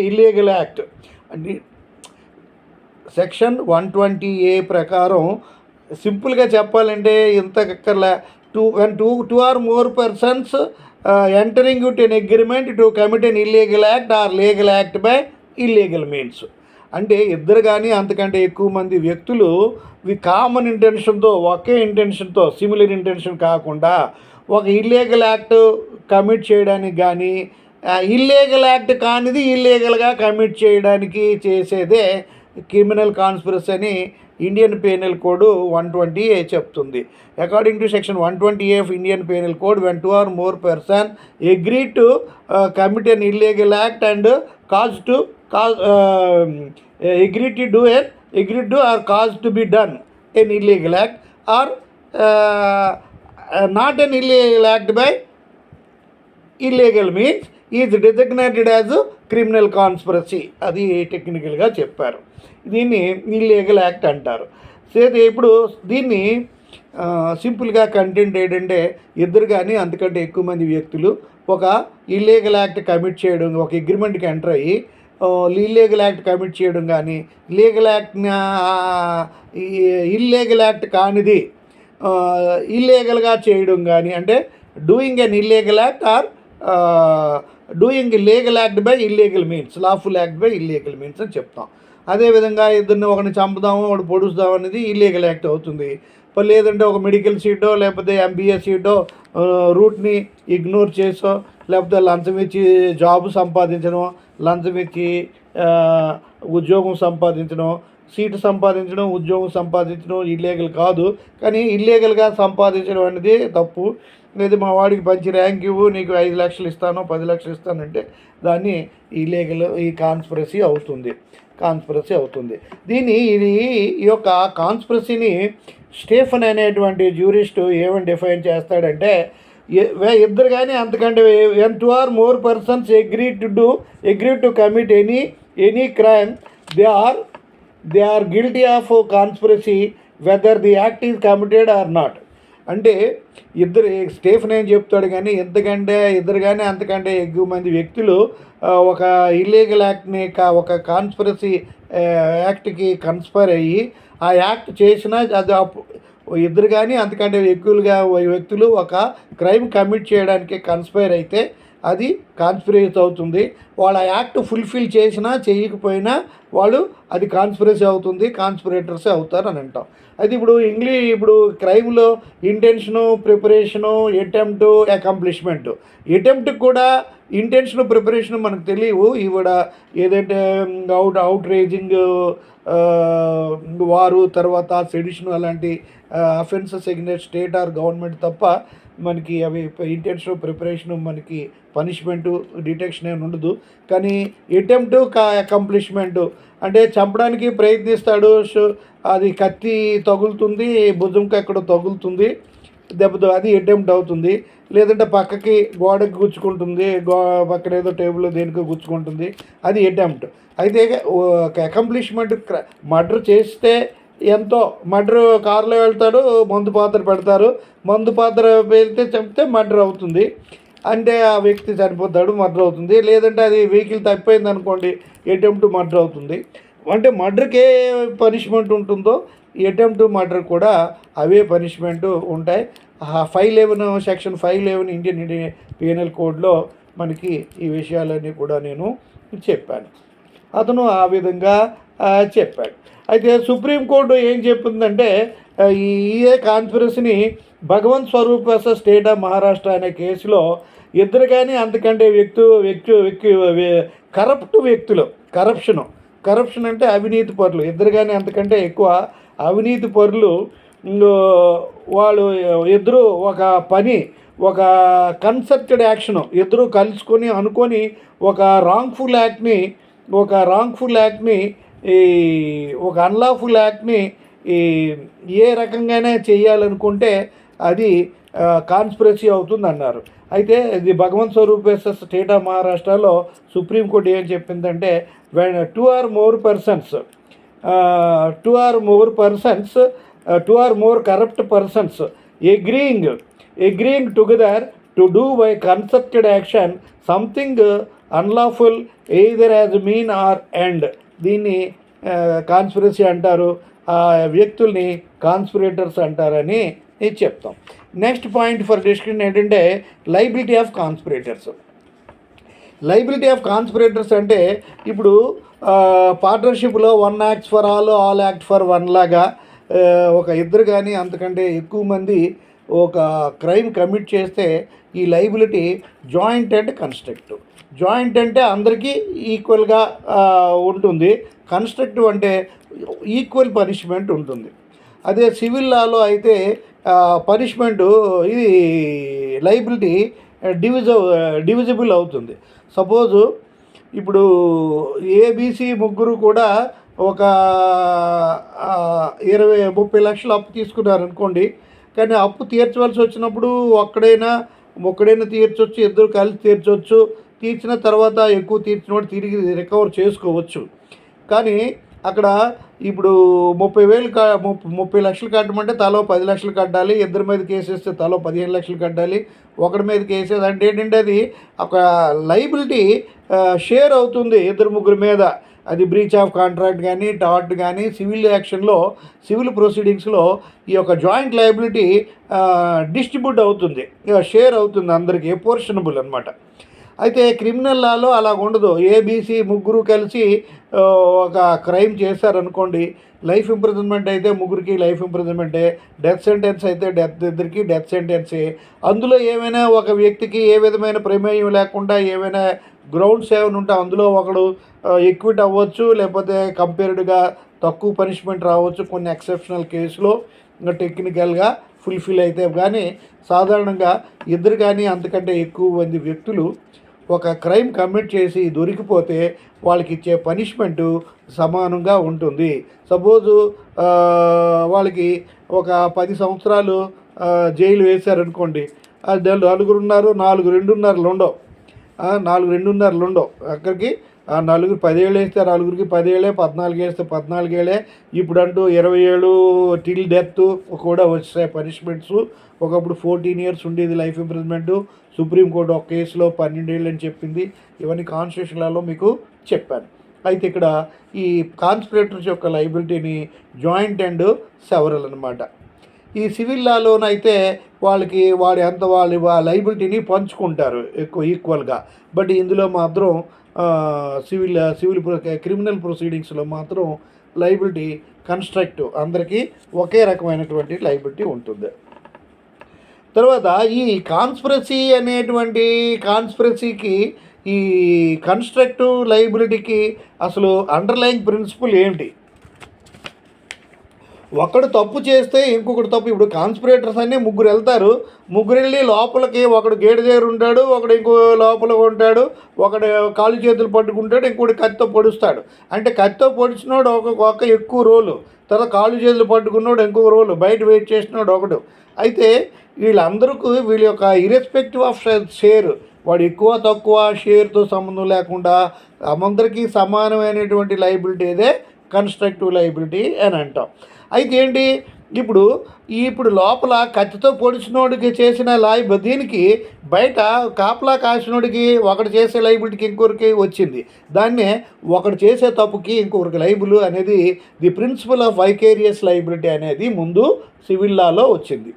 illegal act. Section 120A ప్రకారం సింపుల్గా చెప్పాలంటే ఇంత అక్కర్లే. when two or more persons entering into an agreement to commit an illegal act or legal act by illegal means. అంటే ఇద్దరు కానీ అంతకంటే ఎక్కువ మంది వ్యక్తులు కామన్ ఇంటెన్షన్తో, ఒకే ఇంటెన్షన్తో, సిమిలర్ ఇంటెన్షన్ కాకుండా ఒక ఇల్లీగల్ యాక్ట్ కమిట్ చేయడానికి కానీ, ఇల్లీగల్ యాక్ట్ కానిది ఇల్లీగల్గా కమిట్ చేయడానికి చేసేదే క్రిమినల్ కాన్స్పిరసీ అని ఇండియన్ పీనల్ కోడ్ 120A చెప్తుంది. According to section 120A of Indian penal code, when two or more person agree to commit an illegal act and agree to or cause to be done an illegal act or not an illegal act by illegal means is designated as criminal conspiracy. అది టెక్నికల్గా చెప్పారు. దీన్ని illegal act అంటారు. ఇప్పుడు దీన్ని సింపుల్గా content ఏంటంటే ఇద్దరు కానీ అంతకంటే ఎక్కువ మంది వ్యక్తులు ఒక ఇల్లీగల్ యాక్ట్ కమిట్ చేయడం, ఒక అగ్రిమెంట్కి ఎంటర్ అయ్యి ఇల్లీగల్ యాక్ట్ కమిట్ చేయడం కానీ, ఇల్లీగల్ యాక్ట్ కానిది ఇల్లీగల్గా చేయడం కానీ, అంటే doing an illegal act or doing legal act by illegal means, lawful act by illegal means అని చెప్తాం. అదేవిధంగా ఇద్దరిని ఒకరిని చంపుదాము, ఒకటి పొడుస్తాము అనేది ఇల్లీగల్ యాక్ట్ అవుతుంది. లేదంటే ఒక మెడికల్ సీటో లేకపోతే MBA సీటో రూట్ని ఇగ్నోర్ చేసో, లేకపోతే లంచం ఇచ్చి జాబ్ సంపాదించడం, లంచం ఇచ్చి ఉద్యోగం సంపాదించడం, సీటు సంపాదించడం, ఉద్యోగం సంపాదించడం ఇల్లీగల్ కాదు. కానీ ఇల్లీగల్గా సంపాదించడం అనేది తప్పు. లేదా మా వాడికి మంచి ర్యాంక్ ఇవ్వు, నీకు 5 లక్షలు ఇస్తాను, 10 లక్షలు ఇస్తానంటే దాన్ని ఇల్లీగల్, ఈ కాన్స్పిరసీ అవుతుంది. ఈ యొక్క కాన్స్పిరసీని స్టీఫెన్ అనేటువంటి జ్యూరిస్టు ఏమని డిఫైన్ చేస్తాడంటే, ఇద్దరు కానీ అంతకంటే when two or more persons agree to commit any crime, they are guilty of conspiracy whether the act is committed or not. అంటే స్టీఫెన్ ఏం చెప్తాడు కానీ ఇద్దరు కానీ అంతకంటే ఎక్కువ మంది వ్యక్తులు ఒక ఇల్లీగల్ యాక్ట్ని ఒక కాన్స్పిరసీ యాక్ట్కి కన్స్పైర్ అయ్యి ఆ యాక్ట్ చేసినా అది ఇద్దరు కానీ అంతకంటే ఎక్కువగా వ్యక్తులు ఒక క్రైమ్ కమిట్ చేయడానికి కన్స్పైర్ అయితే అది కాన్స్పిరసీ అవుతుంది. వాళ్ళ యాక్ట్ ఫుల్ఫిల్ చేసినా చేయకపోయినా వాళ్ళు అది కాన్స్పిరసీ అవుతుంది, కాన్స్పిరేటర్స్ అవుతారు అని అంటాం. అది ఇప్పుడు క్రైమ్లో intention, preparation, attempt, accomplishment. Attempt కూడా ఇంటెన్షన్, ప్రిపరేషన్ మనకు తెలియవు. ఏదంటే అవుట్రేజింగ్, వారు, తర్వాత సెడిషన్ అలాంటి offences against state or government తప్ప మనకి అవి ఇంటెన్షన్, ప్రిపరేషను మనకి పనిష్మెంటు, డిటెక్షన్ ఏమి ఉండదు. కానీ అటెంప్ట్, అకంప్లిష్మెంట్ అంటే చంపడానికి ప్రయత్నిస్తాడు, అది కత్తి తగులుతుంది, భుజంకి ఎక్కడో తగులుతుంది, దెబ్బతో అది అటెంప్ట్ అవుతుంది. లేదంటే పక్కకి గోడకి గుచ్చుకుంటుంది, పక్కన ఏదో టేబుల్ దేనికో గుచ్చుకుంటుంది, అది అటెంప్ట్. అయితే అకంప్లిష్మెంట్ మర్డర్ చేస్తే మర్డర్ కారులో వెళ్తాడు, మందు పాత్ర పెడతారు, మందు పాత్ర వెళ్తే చంపితే మర్డర్ అవుతుంది, అంటే ఆ వ్యక్తి చనిపోతాడు, మర్డర్ అవుతుంది. లేదంటే అది వెహికల్ తప్పిపోయింది అనుకోండి, అటెంప్ట్ మర్డర్ అవుతుంది. అంటే మర్డర్కి ఏ పనిష్మెంట్ ఉంటుందో అటెంప్ట్ మర్డర్ కూడా అవే పనిష్మెంట్ ఉంటాయి. 511 సెక్షన్ 511 ఇండియన్ పీనల్ కోడ్లో మనకి ఈ విషయాలన్నీ కూడా నేను చెప్పాను. అతను ఆ విధంగా చెప్పాడు. అయితే సుప్రీంకోర్టు ఏం చెప్పిందంటే, ఈ కాన్స్పిరసీని Bhagwant Swaroop versus state of Maharashtra అనే కేసులో ఇద్దరు కానీ అంతకంటే కరప్ట్ వ్యక్తులు, కరప్షన్ అంటే అవినీతి పరులు, ఇద్దరు కానీ అంతకంటే ఎక్కువ అవినీతి పరులు వాళ్ళు ఇద్దరు ఒక కన్సర్టెడ్ యాక్షన్ ఇద్దరు కలుసుకొని అనుకొని ఒక రాంగ్ఫుల్ యాక్ట్ని ఈ ఒక అన్లాఫుల్ యాక్ట్ని ఈ ఏ రకంగానే చేయాలనుకుంటే అది కాన్స్పిరసీ అవుతుంది అన్నారు. అయితే ఇది Bhagwant Swaroop versus state of మహారాష్ట్రలో సుప్రీంకోర్టు ఏం చెప్పిందంటే two or more corrupt persons agreeing together to do by concerted action something unlawful either as mean or end. దీన్ని కాన్స్పిరసీ అంటారు, ఆ వ్యక్తుల్ని కాన్స్పిరేటర్స్ అంటారని చెప్తాం. నెక్స్ట్ పాయింట్ ఫర్ డిస్కషన్ ఏంటంటే లైబిలిటీ ఆఫ్ కాన్స్పిరేటర్స్ అంటే ఇప్పుడు పార్ట్నర్షిప్లో 1 acts for all act for 1 లాగా ఒక ఇద్దరు కానీ అంతకంటే ఎక్కువ మంది ఒక క్రైమ్ కమిట్ చేస్తే ఈ liability joint and constructive. Joint అంటే అందరికీ ఈక్వల్గా ఉంటుంది, కన్స్ట్రక్టివ్ అంటే ఈక్వల్ పనిష్మెంట్ ఉంటుంది. అదే సివిల్ లాలో అయితే పనిష్మెంటు ఇది లైబిలిటీ డివిజిబుల్ అవుతుంది. సపోజు ఇప్పుడు ఏబీసీ ముగ్గురు కూడా ఒక 20-30 లక్షలు అప్పు తీసుకున్నారనుకోండి, కానీ అప్పు తీర్చవలసి వచ్చినప్పుడు ఒక్కడైనా తీర్చవచ్చు, ఇద్దరు కలిసి తీర్చవచ్చు. తీర్చిన తర్వాత ఎక్కువ తీర్చినవాడు తిరిగి రికవర్ చేసుకోవచ్చు. కానీ అక్కడ ఇప్పుడు 30 లక్షలు కట్టమంటే తలో 10 లక్షలు కట్టాలి, ఇద్దరి మీద కేసేస్తే తలో 15 లక్షలు కట్టాలి, ఒకరి మీద కేసేది అంటే ఏంటంటే అది ఒక లైబిలిటీ షేర్ అవుతుంది ఇద్దరు ముగ్గురు మీద. అది బ్రీచ్ ఆఫ్ కాంట్రాక్ట్ కానీ టార్ట్ కానీ సివిల్ ప్రొసీడింగ్స్లో ఈ యొక్క జాయింట్ లయబిలిటీ డిస్ట్రిబ్యూట్ అవుతుంది, షేర్ అవుతుంది అందరికీ, పోర్షనబుల్ అనమాట. అయితే క్రిమినల్ లాలో అలా ఉండదు. ఏబీసీ ముగ్గురు కలిసి ఒక క్రైమ్ చేశారనుకోండి, లైఫ్ ఇంప్రిజన్మెంట్ అయితే ముగ్గురికి లైఫ్ ఇంప్రిజన్మెంటే, డెత్ సెంటెన్స్ అయితే ఇద్దరికి డెత్ సెంటెన్సే. అందులో ఏమైనా ఒక వ్యక్తికి ఏ విధమైన ప్రమేయం లేకుండా ఏమైనా గ్రౌండ్స్ ఏమైనా ఉంటే అందులో ఒకడు ఎక్విట్ అవ్వచ్చు, లేకపోతే కంపేర్డ్గా తక్కువ పనిష్మెంట్ రావచ్చు కొన్ని ఎక్సెప్షనల్ కేసులో టెక్నికల్గా ఫుల్ఫిల్ అయితే. కానీ సాధారణంగా ఇద్దరు కానీ అంతకంటే ఎక్కువ మంది వ్యక్తులు ఒక క్రైమ్ కమిట్ చేసి దొరికిపోతే వాళ్ళకి ఇచ్చే పనిష్మెంటు సమానంగా ఉంటుంది. సపోజు వాళ్ళకి ఒక 10 సంవత్సరాలు జైలు వేశారనుకోండి, నలుగురు ఉన్నారు, 4 2.5 ఉండవు, 4 2.5 ఉండవు. అక్కడికి నలుగురు 10 ఏళ్ళు వేస్తే నలుగురికి 10 ఏళ్ళే, 14 వేస్తే 14 ఏళ్ళే. ఇప్పుడంటూ 20 ఏళ్ళు టిల్ డెత్ కూడా వచ్చాయి పనిష్మెంట్స్. ఒకప్పుడు 14 ఇయర్స్ ఉండేది లైఫ్ ఇంప్రిజన్మెంటు. సుప్రీంకోర్టు ఒక కేసులో 12 ఏళ్ళు అని చెప్పింది. ఇవన్నీ కాన్స్టిట్యూషన్లలో మీకు చెప్పాను. అయితే ఇక్కడ ఈ కాన్స్పిరేటర్స్ యొక్క లైబిలిటీని జాయింట్ అండ్ సెవరల్ అనమాట. ఈ సివిల్ లాలోనైతే వాళ్ళ లైబిలిటీని పంచుకుంటారు ఎక్కువ ఈక్వల్గా. బట్ ఇందులో మాత్రం క్రిమినల్ ప్రొసీడింగ్స్లో మాత్రం లైబిలిటీ కన్స్ట్రక్టివ్, అందరికీ ఒకే రకమైనటువంటి లైబిలిటీ ఉంటుంది. తర్వాత ఈ కాన్స్పిరసీకి ఈ కన్స్ట్రక్టివ్ లైబిలిటీకి అసలు అండర్లైయింగ్ ప్రిన్సిపల్ ఏంటి? ఒకడు తప్పు చేస్తే ఇంకొకటి తప్పు. ఇప్పుడు కాన్స్పిరేటర్స్ అన్నీ ముగ్గురు వెళ్తారు, ముగ్గురు వెళ్ళి లోపలికి ఒకడు గేటు దగ్గర ఉంటాడు, ఒకడు ఇంకో లోపల ఉంటాడు, ఒకడు కాళ్ళు చేతులు పట్టుకుంటాడు, ఇంకోటి కత్తితో పొడుస్తాడు. అంటే కత్తితో పొడిచినోడు ఒక ఎక్కువ రోలు, తర్వాత కాళ్ళు చేతులు పట్టుకున్నాడు ఇంకొక రోలు, బయట వెయిట్ చేసినాడు ఒకడు. అయితే వీళ్ళ యొక్క ఇర్రెస్పెక్టివ్ ఆఫ్ షేర్, వాడు ఎక్కువ తక్కువ షేర్తో సంబంధం లేకుండా అందరికీ సమానమైనటువంటి లైబిలిటీ ఇదే కన్స్ట్రక్టివ్ లైబిలిటీ అని అంటాం. అయితే ఏంటి, ఇప్పుడు లోపల కత్తితో పొడిచినోడికి చేసిన దీనికి బయట కాపలా కాసినోడికి ఒకటి చేసే లైబిలిటీకి ఇంకొకరికి వచ్చింది. దాన్నే ఒకటి చేసే తప్పుకి ఇంకొకరికి లైబుల్ అనేది the principle of vicarious liability అనేది ముందు సివిల్ లాలో వచ్చింది.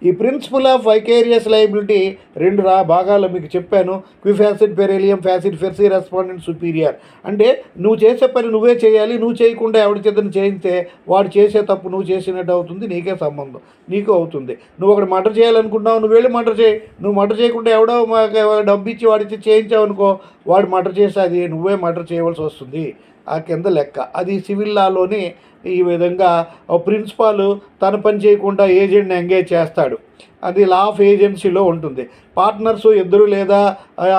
ఈ ప్రిన్సిపల్ ఆఫ్ వైకేరియస్ లైబిలిటీ 2 భాగాల్లో మీకు చెప్పాను. క్విఫాసిట్ పెరేలియం ఫ్యాసిట్ ఫెర్సీ రెస్పాండెంట్ సుపీరియర్. అంటే నువ్వు చేసే పని నువ్వే చేయాలి, నువ్వు చేయకుండా ఎవరి చేతను చేయిస్తే వాడు చేసే తప్పు నువ్వు చేసినట్టు అవుతుంది, నీకే సంబంధం నీకు అవుతుంది. నువ్వు ఒకటి మర్డర్ చేయాలనుకుంటున్నావు, నువ్వు వెళ్ళి మర్డర్ చేయి. నువ్వు మర్డర్ చేయకుండా ఎవడో డబ్బు ఇచ్చి వాడిచ్చి చేయించావు అనుకో, వాడు మర్డర్ చేసి అది నువ్వే మర్డర్ చేయవలసి వస్తుంది. ఆ కింద లెక్క. అది సివిల్ లాలోని ఈ విధంగా ప్రిన్సిపాల్ తన పని చేయకుండా ఏజెంట్ని ఎంగేజ్ చేస్తాడు. అది లా ఆఫ్ ఏజెన్సీలో ఉంటుంది. పార్ట్నర్స్ ఇద్దరు లేదా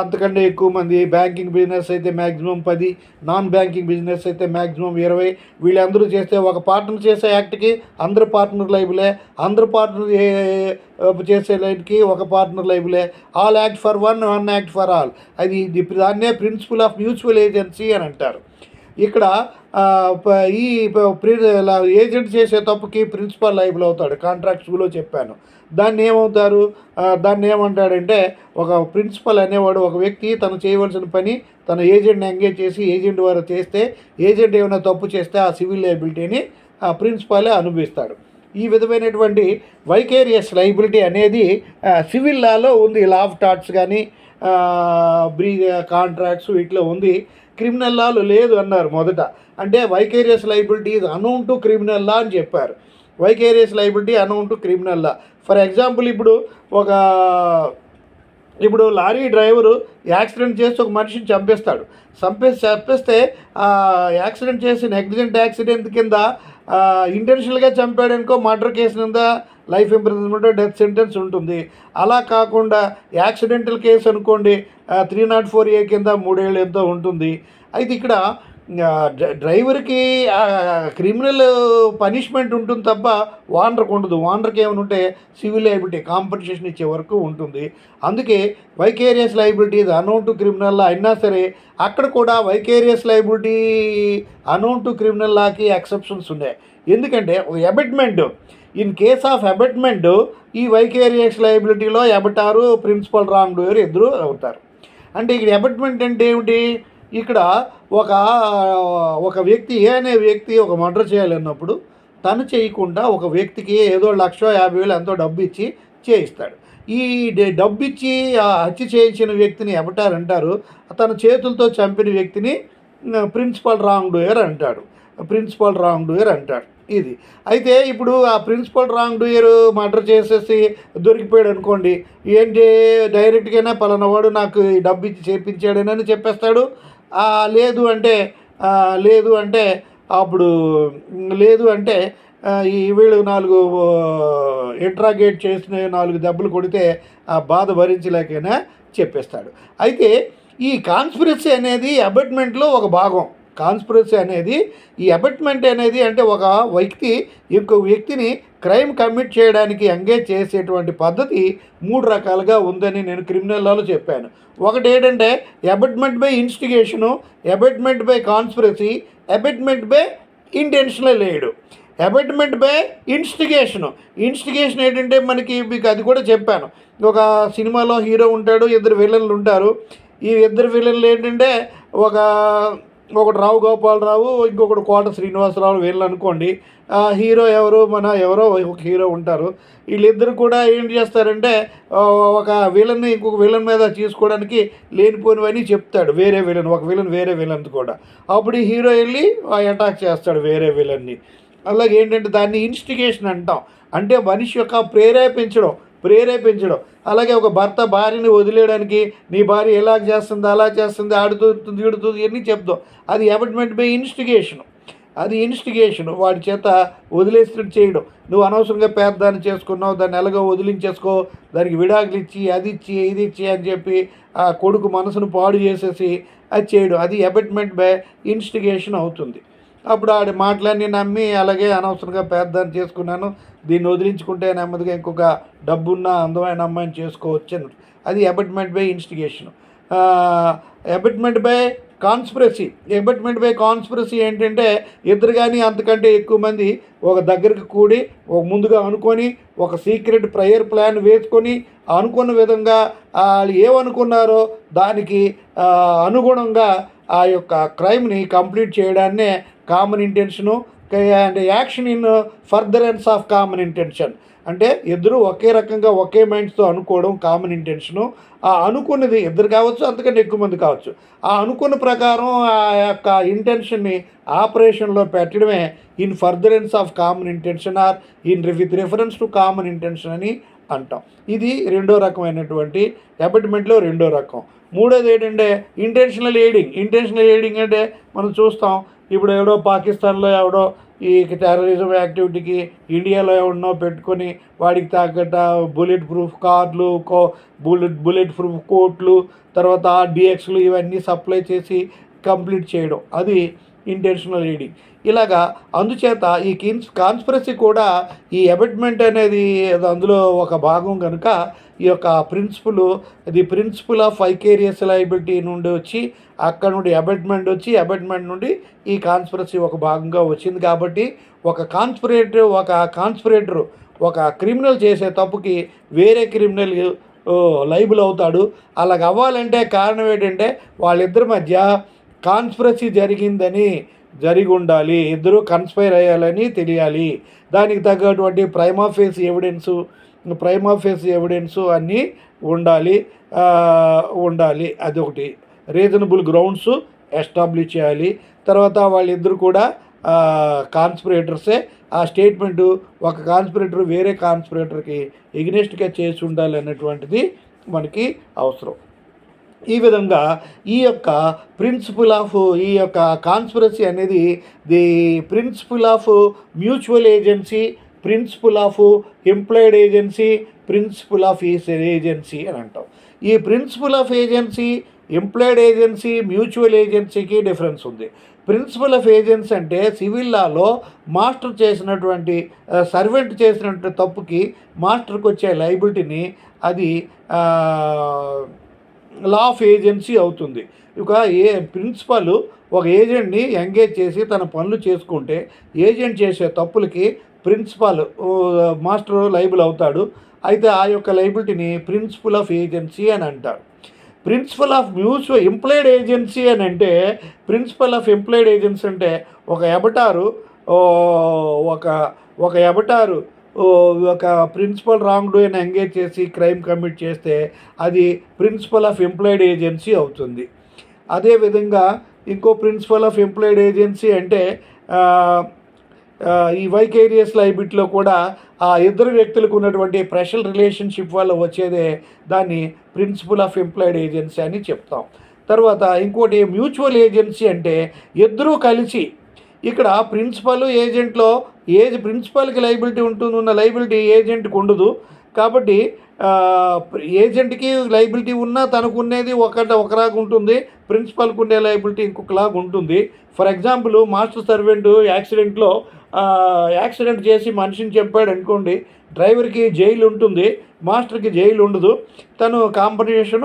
అంతకంటే ఎక్కువ మంది, బ్యాంకింగ్ బిజినెస్ అయితే మ్యాక్సిమం 10, నాన్ బ్యాంకింగ్ బిజినెస్ అయితే మ్యాక్సిమం 20, వీళ్ళందరూ చేస్తే ఒక పార్ట్నర్ చేసే యాక్ట్కి అందరు పార్ట్నర్ లైబులే, అందరు పార్ట్నర్ చేసే లైట్కి ఒక పార్ట్నర్ లైబులే. All act for one, one act for all. అది దాన్నే ప్రిన్సిపల్ ఆఫ్ మ్యూచువల్ ఏజెన్సీ అని అంటారు. ఇక్కడ ఈ ఏజెంట్ చేసే తప్పుకి ప్రిన్సిపల్ లైబుల్ అవుతాడు. కాంట్రాక్ట్స్లో చెప్పాను. దాన్ని ఏమవుతారు, దాన్ని ఏమంటాడంటే, ఒక ప్రిన్సిపల్ అనేవాడు ఒక వ్యక్తి తను చేయవలసిన పని తన ఏజెంట్ని ఎంగేజ్ చేసి ఏజెంట్ వారు చేస్తే, ఏజెంట్ ఏమైనా తప్పు చేస్తే ఆ సివిల్ లయబిలిటీని ఆ ప్రిన్సిపాలే అనుభవిస్తాడు. ఈ విధమైనటువంటి వైకేరియస్ లయబిలిటీ అనేది సివిల్ లాలో ఉంది. లా ఆఫ్ టార్ట్స్ కానీ కాంట్రాక్ట్స్ వీటిలో ఉంది. క్రిమినల్ లాలో లేదు అన్నారు మొదట. అంటే vicarious liability is unknown to criminal లా అని చెప్పారు. Vicarious liability unknown to criminal law. For example, ఇప్పుడు లారీ డ్రైవరు యాక్సిడెంట్ చేసి ఒక మనిషిని చంపేస్తే యాక్సిడెంట్ చేసి నెగ్లిజెంట్ యాక్సిడెంట్ కింద ఇంటెన్షనల్గా చంపాడనుకో మర్డర్ కేసు కింద లైఫ్ ఇంప్రిజన్మెంట్, డెత్ సెంటెన్స్ ఉంటుంది. అలా కాకుండా యాక్సిడెంటల్ కేసు అనుకోండి 304A కింద 3 ఏళ్ళు ఎంతో ఉంటుంది. అయితే ఇక్కడ డ్రైవర్కి క్రిమినల్ పనిష్మెంట్ ఉంటుంది తప్ప ఓనర్కి ఉండదు. ఓనర్కి ఏమైనా ఉంటే సివిల్ లయబిలిటీ కాంపెన్సేషన్ ఇచ్చే వరకు ఉంటుంది. అందుకే vicarious liability unknown to criminal law అయినా సరే అక్కడ కూడా vicarious liability unknown to criminal లాకి ఎక్సెప్షన్స్ ఉన్నాయి. ఎందుకంటే abetment, in case of abetment ఈ వైకేరియస్ లయబిలిటీలో అబెటారు, ప్రిన్సిపల్ రాంగ్ డూయర్ ఇద్దరు అవుతారు. అంటే ఇక్కడ అబెట్మెంట్ అంటే ఏమిటి, ఇక్కడ ఒక వ్యక్తి అనే వ్యక్తి ఒక మర్డర్ చేయాలన్నప్పుడు తను చేయకుండా ఒక వ్యక్తికి ఏదో 1,50,000 ఎంతో డబ్బు ఇచ్చి చేయిస్తాడు. ఈ డబ్బు ఇచ్చి హత్య చేయించిన వ్యక్తిని అబెటార్ అంటారు. తన చేతులతో చంపిన వ్యక్తిని ప్రిన్సిపల్ రాంగ్ డూయర్ అంటాడు. ఇది అయితే ఇప్పుడు ఆ ప్రిన్సిపల్ రాంగ్ డూయర్ మర్డర్ చేసేసి దొరికిపోయాడు అనుకోండి, ఏంటి డైరెక్ట్గానే పలానా వాడు నాకు ఈ డబ్బు ఇచ్చి చేయించాడని చెప్పేస్తాడు. లేదు అంటే ఈ వీళ్ళు 4 ఇంట్రాగేట్ చేసిన 4 దెబ్బలు కొడితే ఆ బాధ భరించలేకైనా చెప్పేస్తాడు. అయితే ఈ కాన్స్పిరసీ అనేది అబెట్మెంట్లో ఒక భాగం. ఈ అబెట్మెంట్ అనేది అంటే ఒక వ్యక్తి ఇంకో వ్యక్తిని క్రైమ్ కమిట్ చేయడానికి ఎంగేజ్ చేసేటువంటి పద్ధతి 3 రకాలుగా ఉందని నేను క్రిమినల్ లాలో చెప్పాను. ఒకటి ఏంటంటే abetment by instigation, abetment by conspiracy, abetment by intentional aid. Abetment by instigation ఏంటంటే మీకు అది కూడా చెప్పాను. ఒక సినిమాలో హీరో ఉంటాడు, 2 విలన్లు ఉంటారు. ఈ 2 విలన్లు ఏంటంటే ఒకడు రావు గోపాలరావు, ఇంకొకడు కోట శ్రీనివాసరావు వీళ్ళు అనుకోండి. హీరో ఎవరో ఒక హీరో ఉంటారు. వీళ్ళిద్దరు కూడా ఏం చేస్తారంటే ఒక విలన్ని ఇంకొక విలన్ మీద తీసుకోవడానికి లేనిపోనివని చెప్తాడు ఒక విలన్ వేరే విలన్ కూడా. అప్పుడు ఈ హీరో వెళ్ళి అటాక్ చేస్తాడు వేరే విలన్ని. అలాగే ఏంటంటే దాన్ని ఇన్స్టిగేషన్ అంటాం. అంటే మనిషి యొక్క ప్రేరేపించడం. అలాగే ఒక భర్త భార్యని వదిలేయడానికి నీ భార్య ఎలా చేస్తుంది, అలా చేస్తుంది, ఆడుతుంది, ఈడుతుంది ఇవన్నీ చెప్తాం. అది అబెట్మెంట్ బై ఇన్స్టిగేషన్. వాడి చేత వదిలేసినట్టు చేయడం. నువ్వు అనవసరంగా పేదదాన్ని చేసుకున్నావు, దాన్ని ఎలాగో వదిలించేసుకో, దానికి విడాకులు ఇచ్చి అది ఇచ్చి అని చెప్పి ఆ కొడుకు మనసును పాడు చేసేసి అది చేయడం. అది అబెట్మెంట్ బై ఇన్స్టిగేషన్ అవుతుంది. అప్పుడు ఆడి మాటలన్నీ నమ్మి అలాగే అనవసరంగా పేదదాన్ని చేసుకున్నాను, దీన్ని వదిలించుకుంటే నెమ్మదిగా ఇంకొక డబ్బున్న అందమైన అమ్మాయిని చేసుకోవచ్చు. అది abetment by instigation. Abetment by conspiracy ఏంటంటే ఇద్దరు కానీ అంతకంటే ఎక్కువ మంది ఒక దగ్గరికి కూడి ముందుగా అనుకొని ఒక సీక్రెట్ ప్రేయర్ ప్లాన్ వేసుకొని అనుకున్న విధంగా వాళ్ళు ఏమనుకున్నారో దానికి అనుగుణంగా ఆ యొక్క క్రైమ్ని కంప్లీట్ చేయడాన్నే common intention and action in furtherance of common intention. అంటే ఇద్దరు ఒకే రకంగా ఒకే మైండ్స్తో అనుకోవడం కామన్ ఇంటెన్షను. ఆ అనుకున్నది ఇద్దరు కావచ్చు, అంతకంటే ఎక్కువ మంది కావచ్చు. ఆ అనుకున్న ప్రకారం ఆ యొక్క ఇంటెన్షన్ని ఆపరేషన్లో పెట్టడమే in furtherance of common intention or with reference to common intention అని అంటాం. ఇది 2వ రకమైనటువంటి అబెట్మెంట్లో 2వ రకం. 3వది ఏంటంటే ఇంటెన్షనల్ ఎయిడింగ్ అంటే మనం చూస్తాం. ఇప్పుడు పాకిస్తాన్లో ఈ టెర్రరిజం యాక్టివిటీకి ఇండియాలో ఎవరినో పెట్టుకొని వాడికి తగ్గట్ట బుల్లెట్ ప్రూఫ్ కార్లు, బుల్లెట్ ప్రూఫ్ కోట్లు, తర్వాత డిఎక్స్లు ఇవన్నీ సప్లై చేసి కంప్లీట్ చేయడం, అది ఇంటెన్షనల్ రీడింగ్. ఇలాగా అందుచేత ఈ కాన్స్పిరసీ కూడా ఈ అబెట్మెంట్ అనేది అందులో ఒక భాగం కనుక ఈ యొక్క ప్రిన్సిపల్ ఆఫ్ వైకేరియస్ లయబిలిటీ నుండి వచ్చి అక్కడ నుండి అబెట్మెంట్ వచ్చి అబెట్మెంట్ నుండి ఈ కాన్స్పిరసీ ఒక భాగంగా వచ్చింది. కాబట్టి ఒక కాన్స్పిరేటర్ ఒక క్రిమినల్ చేసే తప్పుకి వేరే క్రిమినల్ లైబుల్ అవుతాడు. అలాగ అవ్వాలంటే కారణం ఏంటంటే వాళ్ళిద్దరి మధ్య కాన్స్పిరసీ జరిగి ఉండాలి, ఇద్దరు కన్స్పైర్ అయ్యాలని తెలియాలి. దానికి తగ్గటువంటి ప్రైమా ఫేస్ ఎవిడెన్సు అన్నీ ఉండాలి. అదొకటి. రీజనబుల్ గ్రౌండ్స్ ఎస్టాబ్లిష్ చేయాలి. తర్వాత వాళ్ళిద్దరు కూడా కాన్స్పిరేటర్సే. ఆ స్టేట్మెంటు ఒక కాన్స్పిరేటర్ వేరే కాన్స్పిరేటర్కి ఎగ్నెస్ట్గా చేసి ఉండాలి అన్నటువంటిది మనకి అవసరం. ఈ విధంగా ఈ యొక్క కాన్స్పిరసీ అనేది the principle of mutual agency, principle of employed agency, principle of agency అని అంటాం. ఈ principle of agency, employed agency, mutual ఏజెన్సీకి డిఫరెన్స్ ఉంది. ప్రిన్సిపల్ ఆఫ్ ఏజెన్సీ అంటే సివిల్ లాలో సర్వెంట్ చేసినటువంటి తప్పుకి మాస్టర్కి వచ్చే లయబిలిటీని అది లా ఆఫ్ ఏజెన్సీ అవుతుంది. ఇక ప్రిన్సిపల్ ఒక ఏజెంట్ని ఎంగేజ్ చేసి తన పనులు చేసుకుంటే ఏజెంట్ చేసే తప్పులకి మాస్టర్ లైబుల్ అవుతాడు. అయితే ఆ యొక్క లైబిలిటీని ప్రిన్సిపల్ ఆఫ్ ఏజెన్సీ అని అంటారు. ప్రిన్సిపల్ ఆఫ్ ఎంప్లాయిడ్ ఏజెన్సీ అని అంటే ఒక ఎబటారు ఒక ప్రిన్సిపల్ రాంగ్ డూని ఎంగేజ్ చేసి క్రైమ్ కమిట్ చేస్తే అది ప్రిన్సిపల్ ఆఫ్ ఎంప్లాయిడ్ ఏజెన్సీ అవుతుంది. అదేవిధంగా ఇంకో ప్రిన్సిపల్ ఆఫ్ ఎంప్లాయిడ్ ఏజెన్సీ అంటే ఈ వైకేరియస్ లయబిలిటీలో కూడా ఆ ఇద్దరు వ్యక్తులకు ఉన్నటువంటి స్పెషల్ రిలేషన్షిప్ వల్ల వచ్చేదే దాన్ని ప్రిన్సిపల్ ఆఫ్ ఎంప్లాయిడ్ ఏజెన్సీ అని చెప్తాం. తర్వాత ఇంకోటి మ్యూచువల్ ఏజెన్సీ అంటే ఇద్దరూ కలిసి, ఇక్కడ ప్రిన్సిపల్కి లయబిలిటీ ఉన్న లయబిలిటీ ఏజెంట్కి ఉండదు. కాబట్టి ఏజెంట్కి లయబిలిటీ ఉన్నా తనకు ఉండేది ఒకలాగా ఉంటుంది, ప్రిన్సిపల్కి ఉండే లయబిలిటీ ఇంకొకలాగా ఉంటుంది. For example, master servant accident చేసి మనిషిని చంపాడు అనుకోండి, డ్రైవర్కి జైలు ఉంటుంది, మాస్టర్కి జైలు ఉండదు. తను కాంపన్సేషన్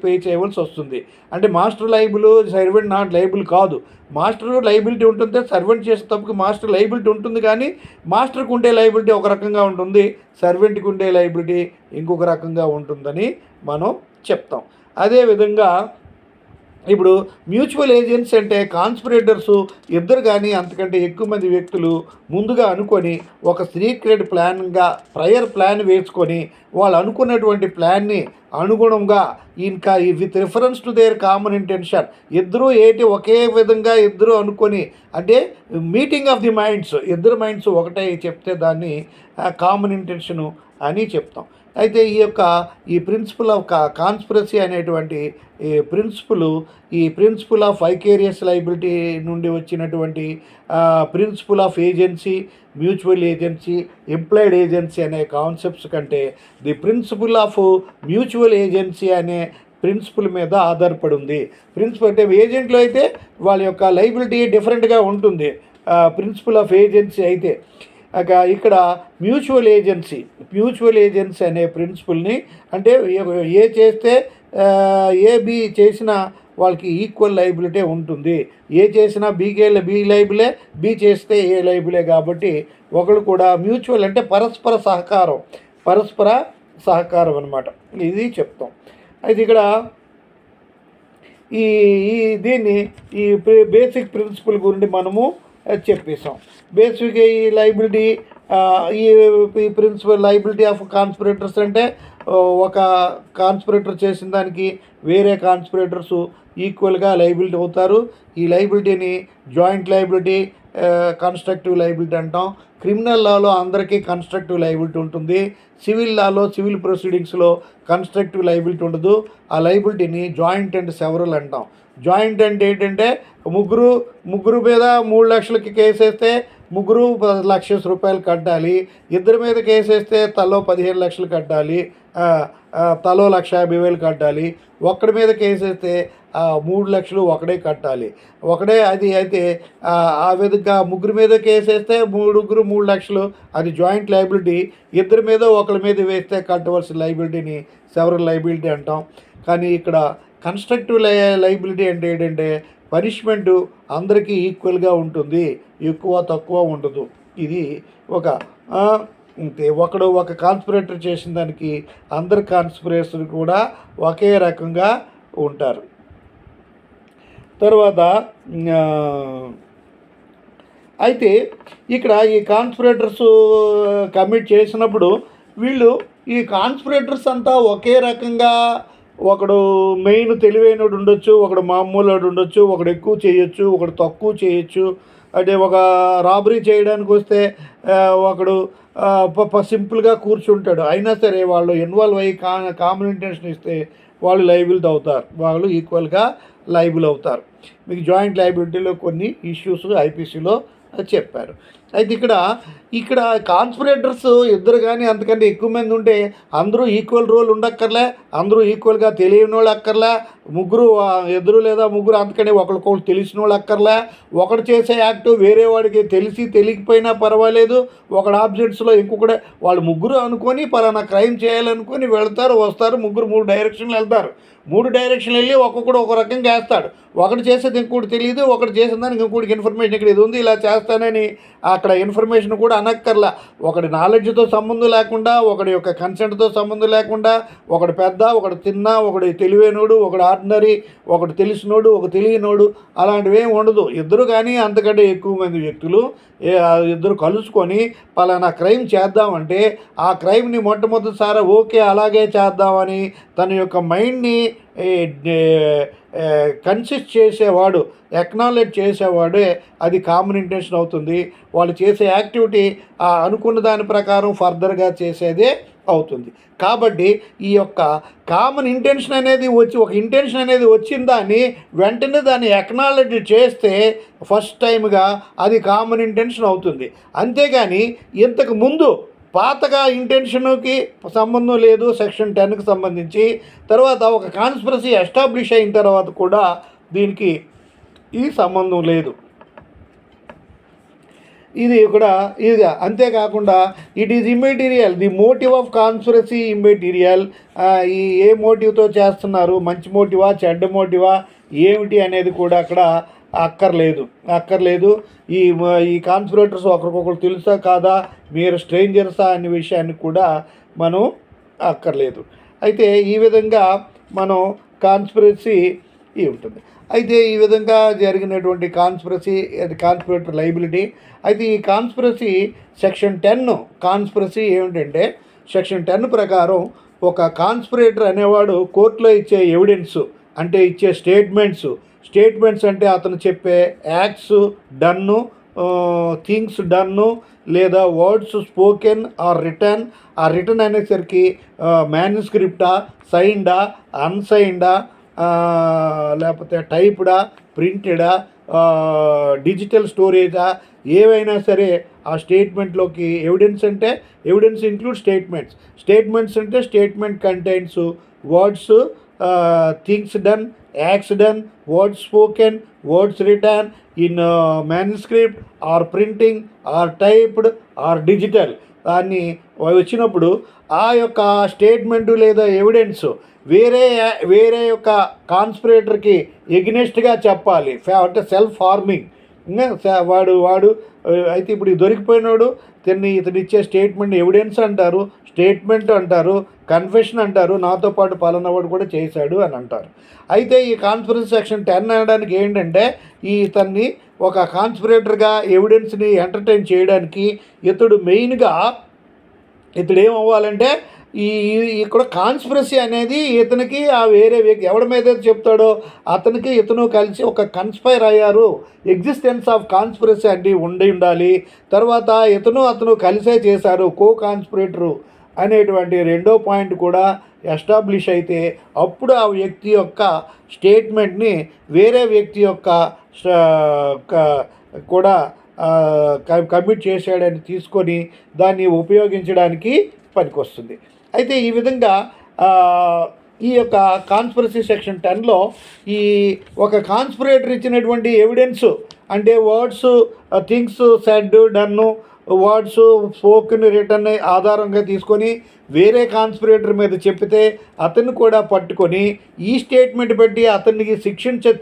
పే చేయవలసి వస్తుంది. అంటే master liable, servant not liable కాదు. మాస్టర్ లైబిలిటీ ఉంటుంది, సర్వెంట్ చేసే తప్పుకి మాస్టర్ లైబిలిటీ ఉంటుంది, కానీ మాస్టర్కి ఉండే లైబిలిటీ ఒక రకంగా ఉంటుంది, సర్వెంట్కి ఉండే లైబిలిటీ ఇంకొక రకంగా ఉంటుందని మనం చెప్తాం. అదేవిధంగా ఇప్పుడు మ్యూచువల్ ఏజెన్సీ అంటే కాన్స్పిరేటర్స్ ఇద్దరు కానీ అంతకంటే ఎక్కువ మంది వ్యక్తులు ముందుగా అనుకొని ఒక సీక్రెట్ ప్రయర్ ప్లాన్ వేసుకొని వాళ్ళు అనుకున్నటువంటి ప్లాన్ని అనుగుణంగా ఇంకా with reference to their common intention ఒకే విధంగా ఇద్దరు అనుకొని, అంటే మీటింగ్ ఆఫ్ ది మైండ్స్, ఇద్దరు మైండ్స్ ఒకటే చెప్తే దాన్ని కామన్ ఇంటెన్షను అని చెప్తాం. అయితే ఈ ప్రిన్సిపల్ ఆఫ్ కాన్స్పిరసీ అనేటువంటి ప్రిన్సిపల్ ఆఫ్ వైకేరియస్ లయబిలిటీ నుండి వచ్చినటువంటి principle of agency, mutual agency, employed agency అనే కాన్సెప్ట్స్ కంటే the principle of mutual agency అనే ప్రిన్సిపల్ మీద ఆధారపడి ఉంది. ప్రిన్సిపల్ అంటే ఏజెంట్లో అయితే వాళ్ళ యొక్క లయబిలిటీ డిఫరెంట్గా ఉంటుంది, ప్రిన్సిపల్ ఆఫ్ ఏజెన్సీ అయితే. ఇక్కడ మ్యూచువల్ ఏజెన్సీ అనే ప్రిన్సిపల్ని, అంటే బి చేసిన వాళ్ళకి ఈక్వల్ లయబిలిటీ ఉంటుంది. చేసినా బి లయబులే, బి చేస్తే ఏ లయబులే. కాబట్టి ఒకళ్ళు కూడా మ్యూచువల్ అంటే పరస్పర సహకారం అన్నమాట, ఇది చెప్తాం. అయితే ఇక్కడ దీన్ని బేసిక్ ప్రిన్సిపల్ గురించి మనము చెప్పేసాం. బేసిక్గా ఈ liability principle liability of conspirators అంటే ఒక కాన్స్పిరేటర్ చేసిన దానికి వేరే కాన్స్పిరేటర్స్ ఈక్వల్గా లయబిలిటీ అవుతారు. ఈ లయబిలిటీని జాయింట్ లయబిలిటీ, కన్స్ట్రక్టివ్ లయబిలిటీ అంటాం. క్రిమినల్ లాలో అందరికీ కన్స్ట్రక్టివ్ లయబిలిటీ ఉంటుంది. సివిల్ లాలో, సివిల్ ప్రొసీడింగ్స్లో కన్స్ట్రక్టివ్ లయబిలిటీ ఉండదు. ఆ లయబిలిటీని జాయింట్ అండ్ సెవరల్ అంటాం. జాయింట్ అంటే ఏంటంటే ముగ్గురు మీద 3 లక్షలకి కేసు వేస్తే ముగ్గురు 10 లక్షల రూపాయలు కట్టాలి. ఇద్దరి మీద కేసేస్తే తలో 15 లక్షలు కట్టాలి. తలో 1,50,000 కట్టాలి. ఒక్కడి మీద కేసేస్తే 3 లక్షలు ఒకడే కట్టాలి. ఒకడే అది అయితే ఆ విధంగా ముగ్గురి మీద కేసేస్తే ముగ్గురు 3 లక్షలు, అది జాయింట్ లయబిలిటీ. ఇద్దరి మీద ఒకరి మీద వేస్తే కట్టవలసిన లయబిలిటీని సెవరల్ లయబిలిటీ అంటాం. కానీ ఇక్కడ కన్స్ట్రక్టివ్ లయబిలిటీ అంటే ఏంటంటే పనిష్మెంటు అందరికీ ఈక్వల్గా ఉంటుంది, ఎక్కువ తక్కువ ఉండదు. ఇది ఒక ఒక కాన్స్పిరేటర్ చేసిన దానికి అందరు కాన్స్పిరేటర్ కూడా ఒకే రకంగా ఉంటారు. తర్వాత అయితే ఇక్కడ ఈ కాన్స్పిరేటర్స్ కమిట్ చేసినప్పుడు ఈ కాన్స్పిరేటర్స్ అంతా ఒకే రకంగా, ఒకడు మెయిన్ తెలివైనడు ఉండొచ్చు, ఒకడు మామూలుడు ఉండొచ్చు, ఒకడు ఎక్కువ చేయొచ్చు, ఒకడు తక్కువ చేయొచ్చు. అంటే ఒక రాబరీ చేయడానికి వస్తే ఒకడు సింపుల్గా కూర్చుంటాడు. అయినా సరే వాళ్ళు ఇన్వాల్వ్ అయ్యి కామన్ ఇంటెన్షన్ ఇస్తే వాళ్ళు లయబిలిటీ అవుతారు, వాళ్ళు ఈక్వల్గా లయబుల్ అవుతారు. మీకు జాయింట్ లయబిలిటీలో కొన్ని ఇష్యూస్ ఐపీసీలో చెప్పారు. అయితే ఇక్కడ కాన్స్పిరేటర్స్ ఇద్దరు కానీ అంతకంటే ఎక్కువ మంది ఉంటే అందరూ ఈక్వల్ రోల్ ఉండక్కర్లే, అందరూ ఈక్వల్గా తెలియని వాళ్ళు అక్కర్లే, ఇద్దరు లేదా ముగ్గురు అంతకంటే ఒకరికొకరు తెలిసిన వాళ్ళు అక్కర్లే. ఒకడు చేసే యాక్ట్ వేరే వాడికి తెలియకపోయినా పర్వాలేదు, ఒకడు ఆబ్జెక్ట్స్లో ఇంకొకడే, వాళ్ళు ముగ్గురు అనుకొని పలానా క్రైమ్ చేయాలనుకొని వెళ్తారు, వస్తారు, ముగ్గురు 3 డైరెక్షన్లు వెళ్తారు. 3 డైరెక్షన్లు వెళ్ళి ఒక్కొక్కడు ఒక రకంగా వేస్తాడు. ఒకటి చేసేది ఇంకోటి తెలియదు, ఒకటి చేసిన దానికి ఇంకోటికి ఇన్ఫర్మేషన్ ఇక్కడ ఇది ఉంది ఇలా చేస్తానని అక్కడ ఇన్ఫర్మేషన్ కూడా అనక్కర్లా. ఒకటి నాలెడ్జ్తో సంబంధం లేకుండా, ఒకడి యొక్క కన్సెంట్తో సంబంధం లేకుండా, ఒకడు పెద్ద, ఒకడు చిన్న, ఒకడు తెలివైనోడు, ఒకడు ఆర్డినరీ, ఒకడు తెలిసినోడు, ఒక తెలియనోడు, అలాంటివి ఏమి ఉండదు. ఇద్దరు కానీ అంతకంటే ఎక్కువ మంది వ్యక్తులు ఇద్దరు కలుసుకొని పలానా క్రైమ్ చేద్దామంటే ఆ క్రైమ్ని మొట్టమొదటిసారి ఓకే అలాగే చేద్దామని తన యొక్క మైండ్ని కన్సిస్ట్ చేసేవాడు, ఎక్నాలెడ్జ్ చేసేవాడే అది కామన్ ఇంటెన్షన్ అవుతుంది. వాళ్ళు చేసే యాక్టివిటీ అనుకున్న దాని ప్రకారం ఫర్దర్గా చేసేదే అవుతుంది. కాబట్టి ఈ యొక్క కామన్ ఇంటెన్షన్ అనేది ఒక ఇంటెన్షన్ అనేది వచ్చిన దాన్ని వెంటనే దాన్ని ఎక్నాలెడ్జ్ చేస్తే ఫస్ట్ టైంగా అది కామన్ ఇంటెన్షన్ అవుతుంది. అంతేగాని ఇంతకు ముందు పాతగా ఇంటెన్షన్కి సంబంధం లేదు సెక్షన్ 10కి సంబంధించి, తర్వాత ఒక కాన్స్పిరసీ ఎస్టాబ్లిష్ అయిన తర్వాత కూడా దీనికి ఈ సంబంధం లేదు. ఇది అంతేకాకుండా it is immaterial, the motive of conspiracy immaterial. ఏ మోటివ్తో చేస్తున్నారు, మంచి మోటివా చెడ్డ మోటివా ఏమిటి అనేది కూడా అక్కడ అక్కర్లేదు. ఈ కాన్స్పిరేటర్స్ ఒకరికొకరు తెలుసా కాదా, మీరు స్ట్రేంజర్సా అనే విషయాన్ని కూడా మనం అక్కర్లేదు. అయితే ఈ విధంగా మనం కాన్స్పిరసీ ఉంటుంది. అయితే ఈ విధంగా జరిగినటువంటి కాన్స్పిరేటర్ లయబిలిటీ. అయితే ఈ కాన్స్పిరసీ సెక్షన్ 10 కాన్స్పిరసీ ఏమిటంటే, సెక్షన్ 10 ప్రకారం ఒక కాన్స్పిరేటర్ అనేవాడు కోర్టులో ఇచ్చే ఎవిడెన్స్ అంటే ఇచ్చే స్టేట్మెంట్స్ అంటే అతను చెప్పే యాక్ట్స్ డన్ను, థింగ్స్ డన్ను, లేదా వర్డ్స్ స్పోకెన్ ఆర్ రిటర్న్. ఆ రిటర్న్ అనేసరికి మ్యాన్యుస్క్రిప్టా, సైన్డా, అన్సైన్డా, లేకపోతే టైప్డా, ప్రింటెడా, డిజిటల్ స్టోరేజా, ఏవైనా సరే ఆ స్టేట్మెంట్లోకి ఎవిడెన్స్ ఇంక్లూడ్ స్టేట్మెంట్స్ అంటే statement contains words, things done, acts done, words spoken, words written in manuscript or printing or typed or digital. దాన్ని వచ్చినప్పుడు ఆ యొక్క స్టేట్మెంటు లేదా ఎవిడెన్స్ వేరే యొక్క కాన్స్పిరేటర్కి ఎగ్నెస్ట్గా చెప్పాలి. అంటే సెల్ఫ్ హార్మింగ్. వాడు అయితే ఇప్పుడు దొరికిపోయినాడు, ఇతను ఇచ్చే స్టేట్మెంట్ ఎవిడెన్స్ అంటారు, స్టేట్మెంట్ అంటారు, కన్ఫెషన్ అంటారు, నాతో పాటు పలానావాడు కూడా చేశాడు అని అంటారు. అయితే ఈ కాన్స్పిరసీ సెక్షన్ 10 అనడానికి ఏంటంటే ఇతన్ని ఒక కాన్స్పిరేటర్గా ఎవిడెన్స్ని ఎంటర్టైన్ చేయడానికి ఇతడు మెయిన్గా ఏమవ్వాలంటే ఇక్కడ కాన్స్పిరసీ అనేది ఇతనికి ఆ వేరే వ్యక్తి ఎవడి మీద చెప్తాడో అతనికి ఇతను కలిసి ఒక కన్స్పైర్ అయ్యారు, ఎగ్జిస్టెన్స్ ఆఫ్ కాన్స్పిరసీ అంటే ఉండాలి. తర్వాత అతను కలిసే చేశారు, కో కాన్స్పిరేటరు అనేటువంటి రెండో పాయింట్ కూడా ఎస్టాబ్లిష్ అయితే అప్పుడు ఆ వ్యక్తి యొక్క స్టేట్మెంట్ని వేరే వ్యక్తి యొక్క కూడా కమిట్ చేశాడని తీసుకొని దాన్ని ఉపయోగించడానికి పనికొస్తుంది. అయితే ఈ విధంగా ఈ యొక్క కాన్స్పిరసీ సెక్షన్ 10లో ఈ ఒక కాన్స్పిరేటర్ ఇచ్చినటువంటి ఎవిడెన్స్ అంటే words, things said, done, words spoken, written ఆధారంగా తీసుకొని వేరే కాన్స్పిరేటర్ మీద చెప్పితే అతన్ని కూడా పట్టుకొని ఈ స్టేట్మెంట్ బట్టి అతనికి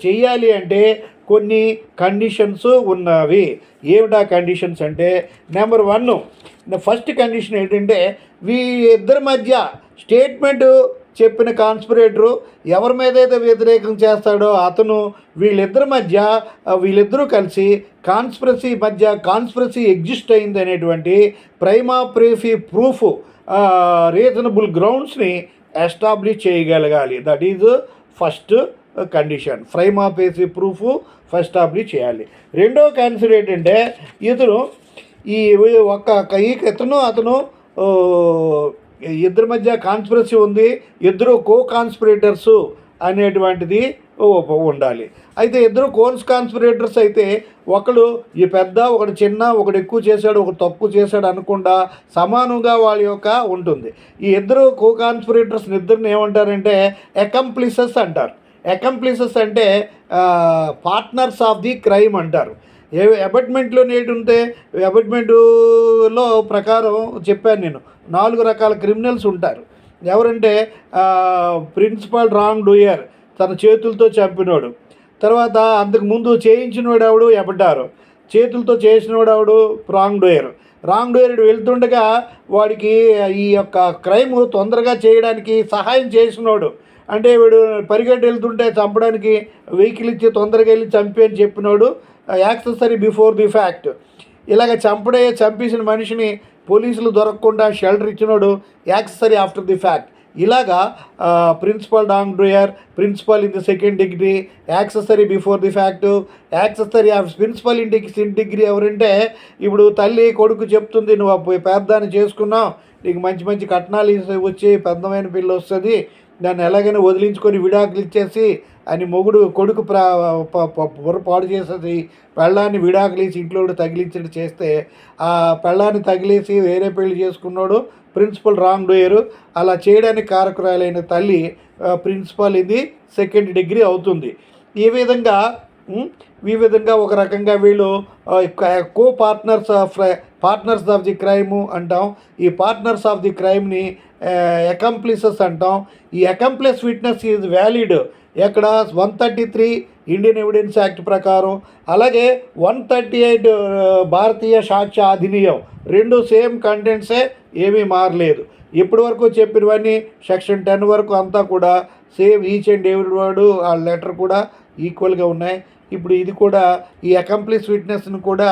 చేయాలి అంటే కొన్ని కండిషన్స్ ఉన్నవి. ఏమిటా కండిషన్స్ అంటే, నెంబర్ 1, ఫస్ట్ కండిషన్ ఏంటంటే ఇద్దరి మధ్య స్టేట్మెంటు చెప్పిన కాన్స్పిరేటరు ఎవరి మీద అయితే వ్యతిరేకం చేస్తాడో అతను వీళ్ళిద్దరూ కలిసి కాన్స్పిరసీ ఎగ్జిస్ట్ అయింది అనేటువంటి ప్రైమా ఫేసి ప్రూఫ్, రీజనబుల్ గ్రౌండ్స్ని ఎస్టాబ్లిష్ చేయగలగాలి. That is first condition. Prima facie proof establish చేయాలి. రెండో కన్సిడర్ ఏంటంటే అతను ఇద్దరి మధ్య కాన్స్పిరసీ ఉంది, ఇద్దరు కాన్స్పిరేటర్సు అనేటువంటిది ఉండాలి. అయితే ఇద్దరు కాన్స్పిరేటర్స్ అయితే ఒకడు ఈ పెద్ద, ఒకడు చిన్న, ఒకడు ఎక్కువ చేశాడు, ఒకడు తక్కువ చేశాడు అనకుండా సమానంగా వాళ్ళ యొక్క ఉంటుంది. ఈ ఇద్దరు కాన్స్పిరేటర్స్ ఇద్దరిని ఏమంటారంటే అకంప్లిసెస్ అంటారు. అకంప్లిసెస్ అంటే పార్ట్నర్స్ ఆఫ్ ది క్రైమ్ అంటారు. అబట్మెంట్లో నేటుంటే అబట్మెంటులో ప్రకారం చెప్పాను నేను 4 రకాల క్రిమినల్స్ ఉంటారు. ఎవరంటే ప్రిన్సిపల్ రాంగ్ డూయర్, తన చేతులతో చంపినోడు. తర్వాత అంతకుముందు చేయించినోడు ఎవడు ఎబడ్డారు, చేతులతో చేసినోడు ఎవడు రాంగ్ డూయర్. వెళ్తుండగా వాడికి ఈ యొక్క క్రైమ్ తొందరగా చేయడానికి సహాయం చేసినోడు, అంటే వీడు పరిగెట్టి వెళ్తుంటే చంపడానికి వెహికల్ ఇచ్చి తొందరగా వెళ్ళి చంపి అని చెప్పినోడు యాక్సెసరీ బిఫోర్ ది ఫ్యాక్ట్. ఇలాగ చంపేసిన మనిషిని పోలీసులు దొరకకుండా షెల్టర్ ఇచ్చినోడు యాక్సెసరీ ఆఫ్టర్ ది ఫ్యాక్ట్. ఇలాగా principal wrongdoer, principal in the second degree, accessory before the fact, accessory principal in degree ఎవరంటే ఇప్పుడు తల్లి కొడుకు చెప్తుంది, నువ్వు పెద్దాన్ని చేసుకున్నావు, నీకు మంచి మంచి కట్నాలు వచ్చి పెద్దమైన పిల్ల వస్తుంది, దాన్ని ఎలాగైనా వదిలించుకొని విడాకులు ఇచ్చేసి అని కొడుకు పాడు చేసేది, పెళ్ళాన్ని విడాకులు ఇచ్చి ఇంట్లో తగిలించడం చేస్తే ఆ పెళ్ళాన్ని తగిలేసి వేరే పెళ్లి చేసుకున్నాడు ప్రిన్సిపల్ రాంగ్ డూయరు. అలా చేయడానికి కారకురాలైన తల్లి ప్రిన్సిపల్ ఇది సెకండ్ డిగ్రీ అవుతుంది. ఈ విధంగా ఒక రకంగా వీళ్ళు పార్ట్నర్స్ ఆఫ్ ది క్రైమ్ అంటాం. ఈ పార్ట్నర్స్ ఆఫ్ ది క్రైమ్ని అకంప్లిసెస్ అంటాం. ఈ అకంప్లిస్ విట్నెస్ ఈజ్ వ్యాలిడ్ ఎక్కడ 133 ఇండియన్ ఎవిడెన్స్ యాక్ట్ ప్రకారం, అలాగే 138 భారతీయ సాక్ష్య అధినియం, రెండు సేమ్ కంటెంట్సే, ఏమీ మారలేదు. ఇప్పటి వరకు చెప్పినవన్నీ సెక్షన్ 10 వరకు అంతా కూడా same, each and every word ఆ లెటర్ కూడా ఈక్వల్గా ఉన్నాయి. ఇప్పుడు ఇది కూడా ఈ అకంప్లిస్ విట్నెస్ను కూడా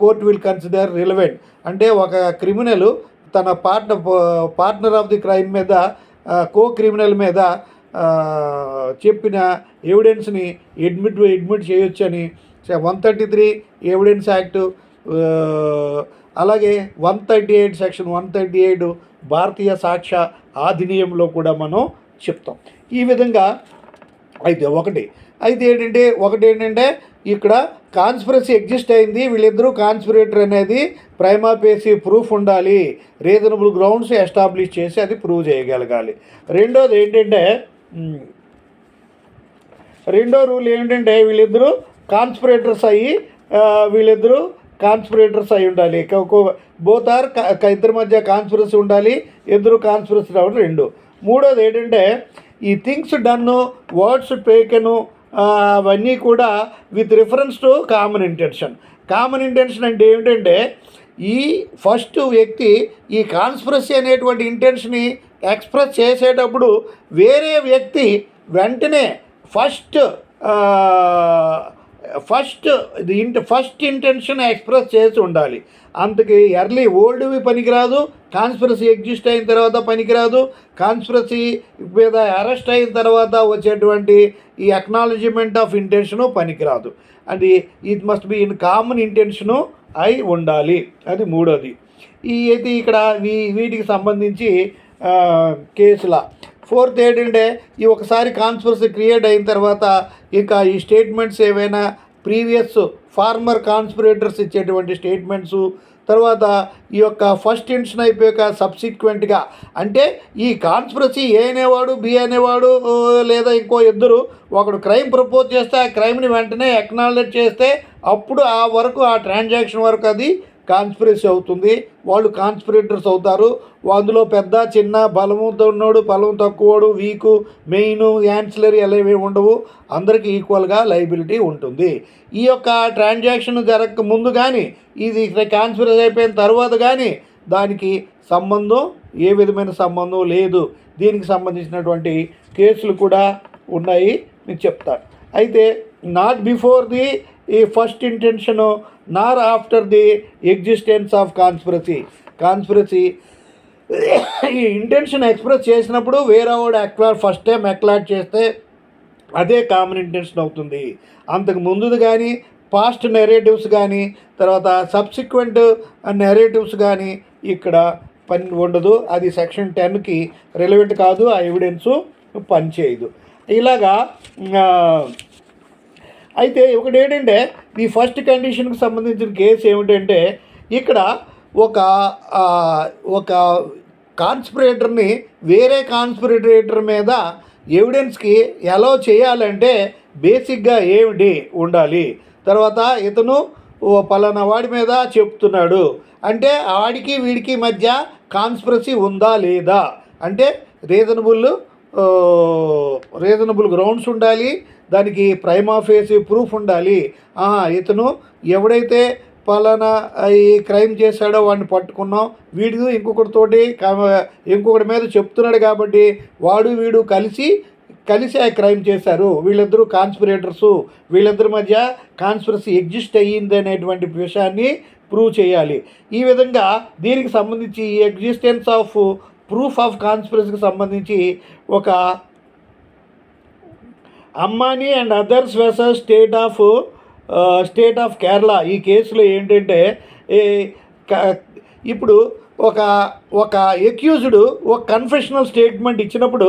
కోర్ట్ విల్ కన్సిడర్ రిలవెంట్. అంటే ఒక క్రిమినల్ తన పార్ట్నర్ ఆఫ్ ది క్రైమ్ మీద, క్రిమినల్ మీద చెప్పిన ఎవిడెన్స్ని అడ్మిట్ చేయొచ్చని 133 ఎవిడెన్స్ యాక్టు, అలాగే 138 సెక్షన్ 138 భారతీయ సాక్ష్య అధినియంలో కూడా మనం చెప్తాం. ఈ విధంగా అయితే ఏంటంటే ఇక్కడ కాన్స్పిరసీ ఎగ్జిస్ట్ అయింది, వీళ్ళిద్దరూ కాన్స్పిరేటర్ అనేది ప్రైమా ఫేసి ప్రూఫ్ ఉండాలి, రీజనబుల్ గ్రౌండ్స్ ఎస్టాబ్లిష్ చేసి అది ప్రూవ్ చేయగలగాలి. రెండో రూల్ ఏంటంటే వీళ్ళిద్దరూ కాన్స్పిరేటర్స్ అయ్యి ఉండాలి. బోత్ ఆర్ ఇద్దరి మధ్య కాన్స్పిరసీ ఉండాలి, ఇద్దరు కాన్స్పిరసీ రావడం 2. మూడోది ఏంటంటే ఈ థింగ్స్ డన్, వర్డ్స్ టేకెను అవన్నీ కూడా with reference to common intention. Common intention అంటే ఏమిటంటే ఈ ఫస్ట్ వ్యక్తి ఈ కాన్స్పిరసీ అనేటువంటి ఇంటెన్షన్ని ఎక్స్ప్రెస్ చేసేటప్పుడు వేరే వ్యక్తి వెంటనే ఫస్ట్ ఇంటెన్షన్ ఎక్స్ప్రెస్ చేసి ఉండాలి. అందుకే ఓల్డ్వి పనికిరాదు, కాన్స్పిరసీ ఎగ్జిస్ట్ అయిన తర్వాత పనికిరాదు, కాన్స్పిరసీ మీద అరెస్ట్ అయిన తర్వాత వచ్చేటువంటి ఈ అక్నాలజిమెంట్ ఆఫ్ ఇంటెన్షను పనికిరాదు. అది it must be in common intention అయి ఉండాలి. అది మూడోది. అయితే ఇక్కడ వీటికి సంబంధించి కేసుల. ఫోర్త్ ఏంటంటే ఈ ఒకసారి కాన్స్పిరసీ క్రియేట్ అయిన తర్వాత ఇంకా ఈ స్టేట్మెంట్స్ ఏవైనా ప్రీవియస్ ఫార్మర్ కాన్స్పిరేటర్స్ ఇచ్చేటువంటి స్టేట్మెంట్సు, తర్వాత ఈ యొక్క ఫస్ట్ ఇన్షన్ అయిపోయాక సబ్సిక్వెంట్గా, అంటే ఈ కాన్స్పిరసీ ఏ అనేవాడు బి అనేవాడు లేదా ఇంకో ఇద్దరు ఒకడు క్రైమ్ ప్రపోజ్ చేస్తే ఆ క్రైమ్ని వెంటనే ఎక్నాలెడ్జ్ చేస్తే అప్పుడు ఆ వరకు ఆ ట్రాన్సాక్షన్ వరకు అది కాన్స్పిరసీ అవుతుంది. వాళ్ళు కాన్స్పిరేటర్స్ అవుతారు. అందులో పెద్ద చిన్న, బలముతో ఉన్నోడు, బలం తక్కువడు, వీకు, మెయిన్, యాన్సిలరీ అలావి ఉండవు. అందరికీ ఈక్వల్గా లయబిలిటీ ఉంటుంది. ఈ యొక్క ట్రాన్సాక్షన్ జరగక ముందు కానీ, ఇది కాన్స్పిరసీ అయిపోయిన తర్వాత కానీ దానికి సంబంధం, ఏ విధమైన సంబంధం లేదు. దీనికి సంబంధించినటువంటి కేసులు కూడా ఉన్నాయి, మీకు చెప్తాను. అయితే నాట్ బిఫోర్ ది ఈ first intention Nar after the existence of conspiracy ఈ ఇంటెన్షన్ ఎక్స్ప్రెస్ చేసినప్పుడు వేరే వాడు ఫస్ట్ టైం ఎక్లాట్ చేస్తే అదే కామన్ ఇంటెన్షన్ అవుతుంది. అంతకు ముందుది కానీ, పాస్ట్ నెరేటివ్స్ కానీ, తర్వాత సబ్సిక్వెంట్ నెరేటివ్స్ కానీ ఇక్కడ పని ఉండదు. అది సెక్షన్ 10కి రిలవెంట్ కాదు. ఆ ఎవిడెన్సు పనిచేయదు. ఇలాగా అయితే ఒకటి ఏంటంటే, ఈ ఫస్ట్ కండిషన్కి సంబంధించిన కేసు ఏమిటంటే, ఇక్కడ ఒక కాన్స్పిరేటర్ని వేరే కాన్స్పిరేటర్ మీద ఎవిడెన్స్కి అలౌ చేయాలంటే బేసిక్గా ఏమిటి ఉండాలి. తర్వాత ఇతను పలానా వాడి మీద చెప్తున్నాడు అంటే ఆడికి వీడికి మధ్య కాన్స్పిరసీ ఉందా లేదా అంటే రీజనబుల్ గ్రౌండ్స్ ఉండాలి. దానికి ప్రైమా ఫేసి ప్రూఫ్ ఉండాలి. ఇతను ఎవడైతే పలానా ఈ క్రైమ్ చేశాడో వాడిని పట్టుకున్నాం, వీడు ఇంకొకటి మీద చెప్తున్నాడు కాబట్టి వీడు కలిసి ఆ క్రైమ్ చేశారు, వీళ్ళిద్దరూ కాన్స్పిరేటర్సు, వీళ్ళిద్దరి మధ్య కాన్స్పిరసీ ఎగ్జిస్ట్ అయ్యింది అనేటువంటి విషయాన్ని ప్రూవ్ చేయాలి. ఈ విధంగా దీనికి సంబంధించి ఈ ఎగ్జిస్టెన్స్ ఆఫ్ ప్రూఫ్ ఆఫ్ కాన్స్పిరసీకి సంబంధించి ఒక Ammini and others versus state of Kerala ఈ కేసులో ఏంటంటే, ఇప్పుడు ఒక ఎక్యూజ్డ్ ఒక కన్ఫెషనల్ స్టేట్మెంట్ ఇచ్చినప్పుడు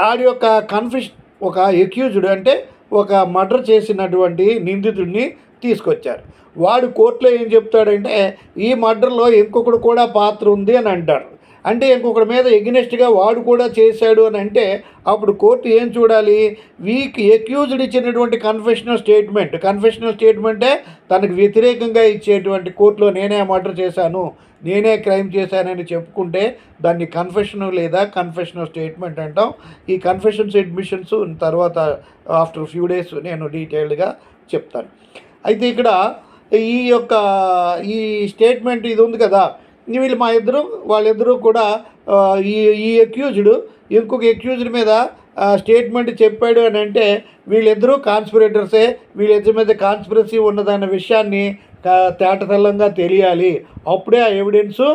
ఆడి యొక్క ఒక ఎక్యూజ్డ్ అంటే ఒక మర్డర్ చేసినటువంటి నిందితుడిని తీసుకొచ్చారు. వాడు కోర్టులో ఏం చెప్తాడంటే, ఈ మర్డర్లో ఇంకొకడు కూడా పాత్ర ఉంది అని అంటాడు. అంటే ఇంకొకటి మీద ఎగ్నెస్ట్గా వాడు కూడా చేశాడు అని అంటే అప్పుడు కోర్టు ఏం చూడాలి, ఎక్యూజ్డ్ ఇచ్చినటువంటి కన్ఫెషనల్ స్టేట్మెంటే తనకు వ్యతిరేకంగా ఇచ్చేటువంటి కోర్టులో నేనే మర్డర్ చేశాను, నేనే క్రైమ్ చేశానని చెప్పుకుంటే దాన్ని కన్ఫెషన్ లేదా కన్ఫెషనల్ స్టేట్మెంట్ అంటాం. ఈ కన్ఫెషన్స్ అడ్మిషన్స్ తర్వాత ఆఫ్టర్ ఫ్యూ డేస్ నేను డీటెయిల్డ్గా చెప్తాను. అయితే ఇక్కడ ఈ స్టేట్మెంట్ ఇది ఉంది కదా, వాళ్ళిద్దరూ కూడా ఈ ఎక్యూజ్డ్ ఇంకొక ఎక్యూజ్డ్ మీద స్టేట్మెంట్ చెప్పాడు అని అంటే వీళ్ళిద్దరూ కాన్స్పిరేటర్సే, వీళ్ళిద్దరి మీద కాన్స్పిరసీ ఉన్నదన్న విషయాన్ని తేటతెల్లంగా తెలియాలి. అప్పుడే ఆ ఎవిడెన్సు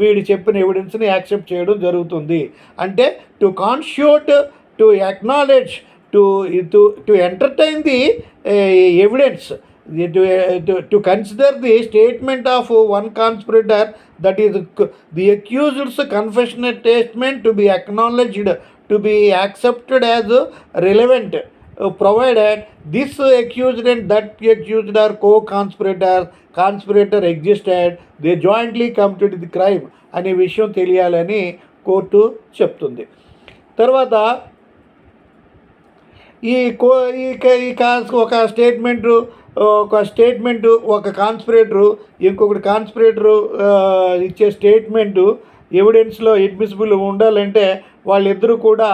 వీడు చెప్పిన ఎవిడెన్స్ని యాక్సెప్ట్ చేయడం జరుగుతుంది. అంటే to constitute, to acknowledge, to entertain the evidence, to consider the statement of one conspirator, that is the accused's confessional statement, to be acknowledged, to be accepted as relevant, provided this accused and that accused are conspirator existed, they jointly committed the crime అనే విషయం తెలియాలని court చెప్తుంది. తర్వాత ఒక statement ఒక కాన్స్పిరేటరు ఇంకొకటి కాన్స్పిరేటరు ఇచ్చే statement ఎవిడెన్స్లో admissible ఉండాలంటే వాళ్ళిద్దరూ కూడా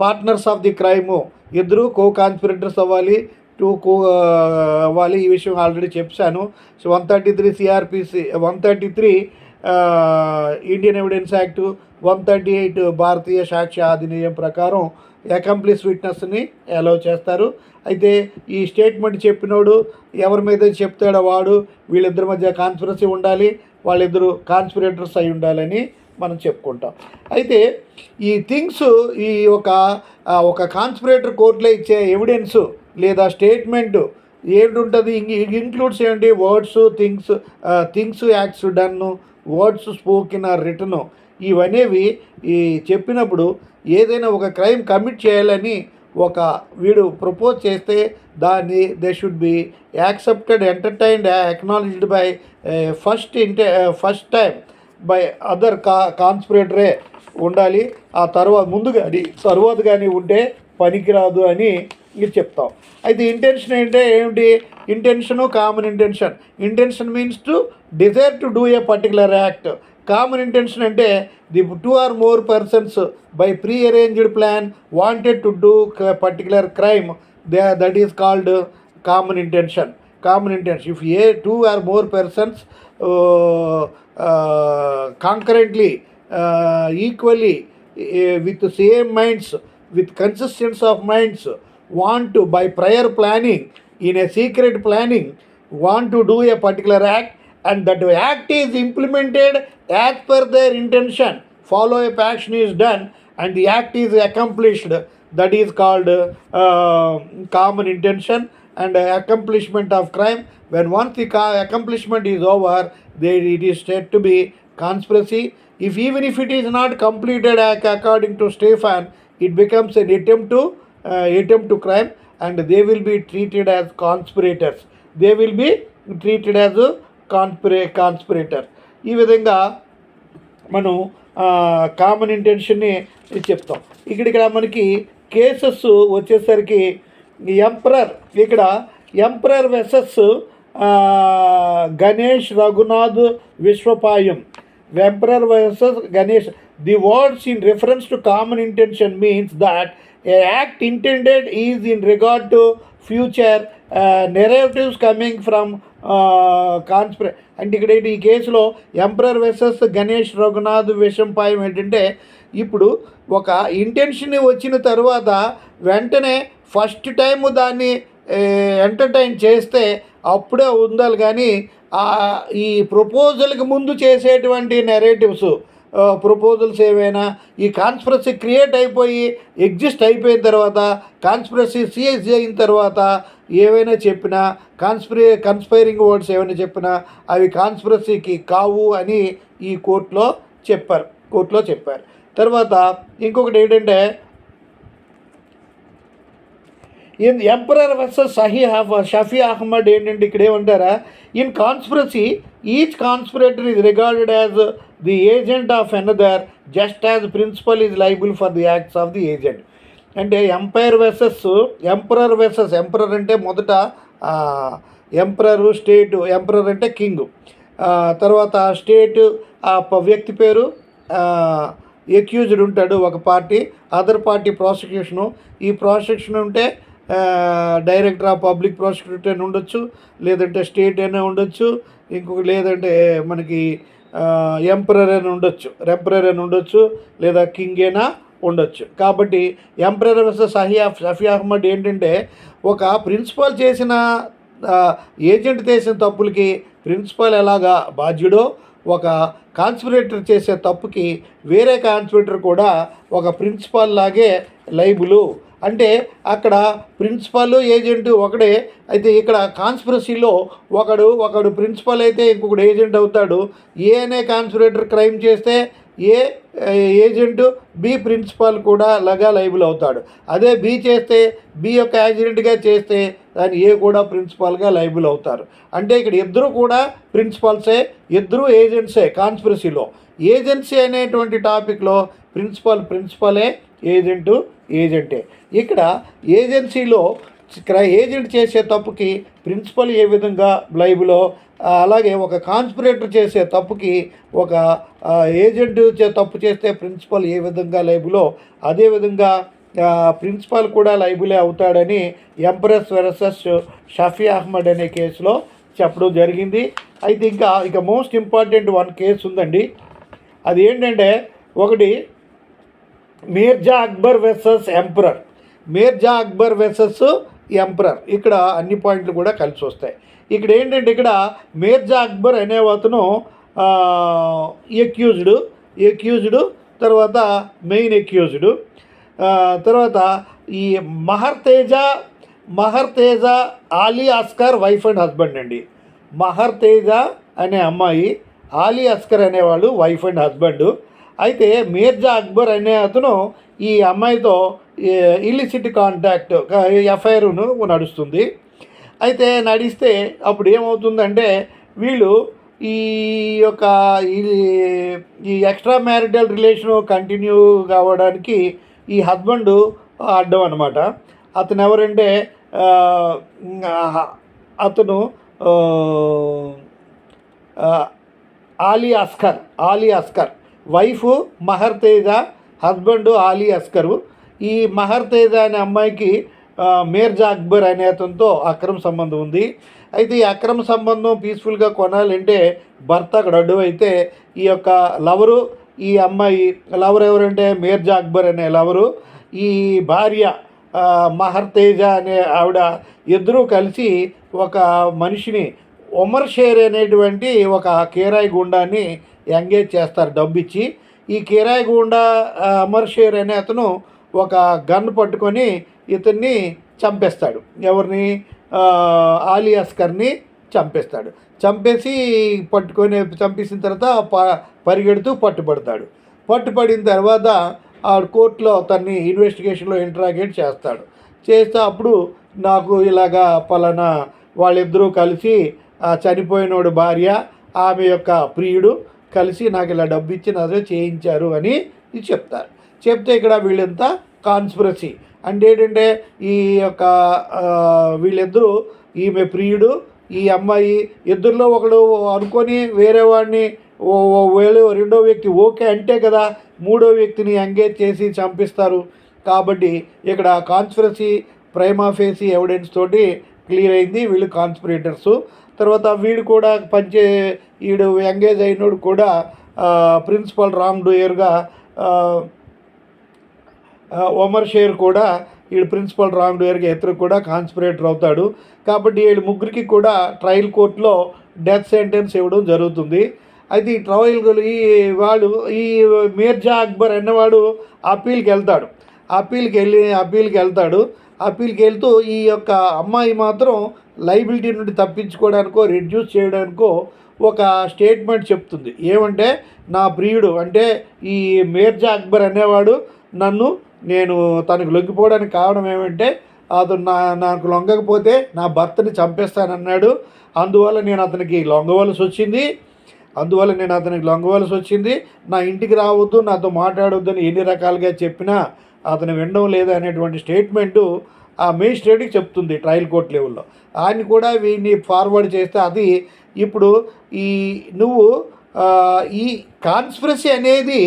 పార్ట్నర్స్ ఆఫ్ ది క్రైము, ఇద్దరు కాన్స్పిరేటర్స్ అవ్వాలి, అవ్వాలి. ఈ విషయం ఆల్రెడీ చెప్పాను. 133 సిఆర్పిసి, 133 ఇండియన్ ఎవిడెన్స్ యాక్టు, 138 భారతీయ సాక్ష్య అధినియం ప్రకారం అకంప్లిస్ విట్నెస్ని అలౌ చేస్తారు. అయితే ఈ స్టేట్మెంట్ చెప్పినోడు ఎవరి మీద చెప్తాడో వీళ్ళిద్దరి మధ్య కాన్స్పిరసీ ఉండాలి, వాళ్ళిద్దరూ కాన్స్పిరేటర్స్ అయి ఉండాలని మనం చెప్పుకుంటాం. అయితే ఈ థింగ్స్ ఒక కాన్స్పిరేటర్ కోర్టులో ఇచ్చే ఎవిడెన్సు లేదా స్టేట్మెంటు ఏంటుంటుంది, ఇంక్లూడ్స్ ఏంటి, words, things acts done, words spoken or written, ఇవనేవి చెప్పినప్పుడు ఏదైనా ఒక క్రైమ్ కమిట్ చేయాలని ఒక వీడు ప్రపోజ్ చేస్తే దాన్ని they should be accepted, entertained, acknowledged by first time by other కాన్స్పిరేటరే ఉండాలి. ఆ తర్వాత కానీ ఉంటే పనికిరాదు అని ఇది చెప్తాం. అయితే ఇంటెన్షన్ అంటే ఏమిటి? Intention common intention. Intention means to desire to do a particular act. Common intention అంటే the 2 or more persons by pre-arranged plan wanted to do particular crime, that is called common intention. If 2 or more persons concurrently, equally, with the same minds, with consistence of minds, want to, by prior planning, in a secret planning, want to do a particular act, and that act is implemented as per their intention, follow-up action is done and the act is accomplished, that is called common intention. And accomplishment of crime, when once the accomplishment is over, it is said to be conspiracy. Even if it is not completed according to Stefan, it becomes an attempt to crime, and they will be treated as conspirators. Conspirator. ఈ విధంగా మనం common ఇంటెన్షన్ని చెప్తాం. ఇక్కడ మనకి cases వచ్చేసరికి emperor versus Ganesh Raghunath Vaishampayan. Emperor versus Ganesh. The words in reference to common intention means that a act intended is in regard to future narratives coming from అంటే ఇక్కడ ఈ కేసులో ఎంపరర్ వెసెస్ గణేష్ రఘునాథ్ విషంపాయం ఏంటంటే, ఇప్పుడు ఒక ఇంటెన్షన్ వచ్చిన తర్వాత వెంటనే ఫస్ట్ టైము దాన్ని ఎంటర్టైన్ చేస్తే అప్పుడే ఉండాలి. కానీ ఈ ప్రపోజల్కి ముందు చేసేటువంటి నెరేటివ్స్, ప్రపోజల్స్ ఏవైనా ఈ కాన్స్పిరసీ క్రియేట్ అయిపోయి ఎగ్జిస్ట్ అయిపోయిన తర్వాత, కాన్స్పిరసీ సీజ్ అయిన తర్వాత ఏవైనా చెప్పినా, కన్స్పైరింగ్ వర్డ్స్ ఏమైనా చెప్పినా అవి కాన్స్పిరసీకి కావు అని ఈ కోర్టులో చెప్పారు. తర్వాత ఇంకొకటి ఏంటంటే, ఎంపరర్ వర్సెస్ షఫీ అహ్మద్ ఏంటంటే ఇక్కడ ఏమంటారా, in conspiracy each conspirator is regarded as the agent of another just as principal is liable for the acts of the agent. అంటే ఎంపరర్ అంటే మొదట ఎంపరరు, స్టేటు. ఎంపరర్ అంటే కింగ్, తర్వాత స్టేటు వ్యక్తి పేరు, ఎక్యూజ్డ్ ఉంటాడు ఒక పార్టీ, అదర్ పార్టీ ప్రాసిక్యూషను. ఈ ప్రాసిక్యూషన్ ఉంటే డైరెక్టర్ ఆఫ్ పబ్లిక్ ప్రాసిక్యూటర్ అని ఉండొచ్చు, లేదంటే స్టేట్ అయినా ఉండొచ్చు, లేదంటే మనకి ఎంపరర్ అని ఉండొచ్చు, లేదా కింగ్ అయినా ఉండొచ్చు. కాబట్టి ఎంపరర్ వర్సెస్ షఫీ అహ్మద్ ఏంటంటే, ఒక ప్రిన్సిపల్ చేసిన ఏజెంట్ చేసిన తప్పులకి ప్రిన్సిపల్ ఎలాగా బాధ్యుడో, ఒక కాన్స్పిరేటర్ చేసే తప్పుకి వేరే కాన్స్పిరేటర్ కూడా ఒక ప్రిన్సిపల్ లాగే లైబులు. అంటే అక్కడ ప్రిన్సిపల్ ఏజెంట్ ఒకడే. అయితే ఇక్కడ కాన్స్పిరసీలో ఒకడు ప్రిన్సిపల్ అయితే ఇంకొకడు ఏజెంట్ అవుతాడు. ఏ అనే కాన్స్పిరేటర్ క్రైమ్ చేస్తే ఏ ఏజెంటు బి ప్రిన్సిపాల్ కూడా లైబుల్ అవుతాడు. అదే బి చేస్తే, బి యొక్క ఏజెంట్గా చేస్తే దాని ఏ కూడా ప్రిన్సిపాల్గా లైబుల్ అవుతారు. అంటే ఇక్కడ ఇద్దరు కూడా ప్రిన్సిపాల్సే, ఇద్దరు ఏజెంట్సే. కాన్స్పిరసీలో ఏజెన్సీ అనేటువంటి టాపిక్లో ప్రిన్సిపలే, ఏజెంటే. ఇక్కడ ఏజెన్సీలో ఏజెంట్ చేసే తప్పుకి ప్రిన్సిపల్ ఏ విధంగా లైబులో, అలాగే ఒక కాన్స్పిరేటర్ చేసే తప్పుకి ఒక ఏజెంట్ తప్పు చేస్తే ప్రిన్సిపల్ ఏ విధంగా లైబులో, అదేవిధంగా ప్రిన్సిపల్ కూడా లైబులే అవుతాడని ఎంపరర్ వర్సెస్ షఫీ అహ్మద్ అనే కేసులో చెప్పడం జరిగింది. అయితే ఇక మోస్ట్ ఇంపార్టెంట్ వన్ కేసు ఉందండి. అది ఏంటంటే, ఒకటి మీర్జా అక్బర్ వర్సెస్ ఎంపరర్. ఇక్కడ అన్ని పాయింట్లు కూడా కలిసి వస్తాయి. ఇక్కడ ఏంటంటే, ఇక్కడ మీర్జా అక్బర్ అనే అతను ఎక్యూజ్డ్, తర్వాత మెయిన్ ఎక్యూజ్డ్, తర్వాత ఈ Mahar Teja Ali Askar wife and husband అండి. మహర్ తేజా అనే అమ్మాయి, ఆలీ అస్కర్ అనేవాళ్ళు వైఫ్ అండ్ హస్బెండ్. అయితే మీర్జా అక్బర్ అనే అతను ఈ అమ్మాయితో ఇల్లిసిట్ కాంటాక్ట్ ఎఫ్ఐఆర్ను నడుస్తుంది. అయితే నడిస్తే అప్పుడు ఏమవుతుందంటే వీళ్ళు ఈ యొక్క ఈ ఎక్స్ట్రా మ్యారిటల్ రిలేషను కంటిన్యూ కావడానికి ఈ హస్బెండు అడ్డం అనమాట. అతను ఎవరంటే అతను ఆలీ అస్కర్ వైఫ్ మహర్ తేజ, హస్బెండ్ ఆలీ అస్కరు. ఈ మహర్ తేజ అనే అమ్మాయికి మీర్జా అక్బర్ అనే అతనితో అక్రమ సంబంధం ఉంది. అయితే ఈ అక్రమ సంబంధం పీస్ఫుల్గా కొనాలంటే భర్త అక్కడ అడ్డు అయితే ఈ యొక్క లవరు, ఈ అమ్మాయి లవర్ ఎవరంటే మీర్జా అక్బర్ అనే లవరు, ఈ భార్య మహర్ తేజ అనే ఆవిడ ఇద్దరూ కలిసి ఒక మనిషిని ఉమర్ షేర్ అనేటువంటి ఒక కిరాయి గుండాన్ని ఎంగేజ్ చేస్తారు డబ్బిచ్చి. ఈ కిరాయి గుండా ఉమర్ షేర్ అనే అతను ఒక గన్ పట్టుకొని ఇతన్ని చంపేస్తాడు. ఎవరిని? ఆలీ అస్కర్ని చంపేస్తాడు. చంపేసి చంపేసిన తర్వాత పరిగెడుతూ పట్టుబడతాడు. పట్టుబడిన తర్వాత ఆ కోర్టులో తన్ని ఇన్వెస్టిగేషన్లో ఇంట్రాగేట్ చేస్తే అప్పుడు నాకు ఇలాగా పలానా వాళ్ళిద్దరూ కలిసి చనిపోయినోడు భార్య, ఆమె యొక్క ప్రియుడు కలిసి నాకు ఇలా డబ్బు ఇచ్చి నాతో చేయించారు అని చెప్తారు. చెప్తే ఇక్కడ వీళ్ళంతా కాన్స్పిరసీ అంటే ఏంటంటే ఈ యొక్క వీళ్ళిద్దరూ, ఈమె ప్రియుడు, ఈ అమ్మాయి ఇద్దరిలో ఒకడు అనుకొని వేరే వాడిని రెండో వ్యక్తి ఓకే అంటే కదా మూడో వ్యక్తిని ఎంగేజ్ చేసి చంపిస్తారు. కాబట్టి ఇక్కడ కాన్స్పిరసీ ప్రైమా ఫేసీ ఎవిడెన్స్ తోటి క్లియర్ అయింది వీళ్ళు కాన్స్పిరేటర్సు. తర్వాత వీడు కూడా వీడు ఎంగేజ్ అయినోడు కూడా ప్రిన్సిపల్ రాంగ్ డూయర్గా ఉమర్ షేర్ కూడా వీడు ప్రిన్సిపల్ రాంగ్ డూయర్గా ఇతరు కూడా కాన్స్పిరేటర్ అవుతాడు. కాబట్టి వీళ్ళు ముగ్గురికి కూడా ట్రయల్ కోర్టులో డెత్ సెంటెన్స్ ఇవ్వడం జరుగుతుంది. అయితే ఈ ట్రయల్ ఈ మీర్జా అక్బర్ అన్నవాడు అప్పీల్కి వెళ్తూ ఈ యొక్క అమ్మాయి మాత్రం లైబిలిటీ నుండి తప్పించుకోవడానికో రెడ్యూస్ చేయడానికో ఒక స్టేట్మెంట్ చెప్తుంది. ఏమంటే నా ప్రియుడు అంటే ఈ మీర్జా అక్బర్ అనేవాడు నేను తనకు లొంగిపోవడానికి కారణం ఏమంటే అతను నాకు లొంగకపోతే నా భర్తని చంపేస్తానన్నాడు. అందువల్ల నేను అతనికి లొంగవలసి వచ్చింది. నా ఇంటికి రావద్దు, నాతో మాట్లాడొద్దు అని ఎన్ని రకాలుగా చెప్పినా అతను వినడం లేదు అనేటువంటి స్టేట్మెంటు ఆ మేజిస్ట్రేట్కి చెప్తుంది ట్రయల్ కోర్ట్ లెవెల్లో. ఆయన కూడా వీడిని ఫార్వర్డ్ చేస్తే అది ఇప్పుడు నువ్వు ఈ కాన్స్పిరసీ అనేది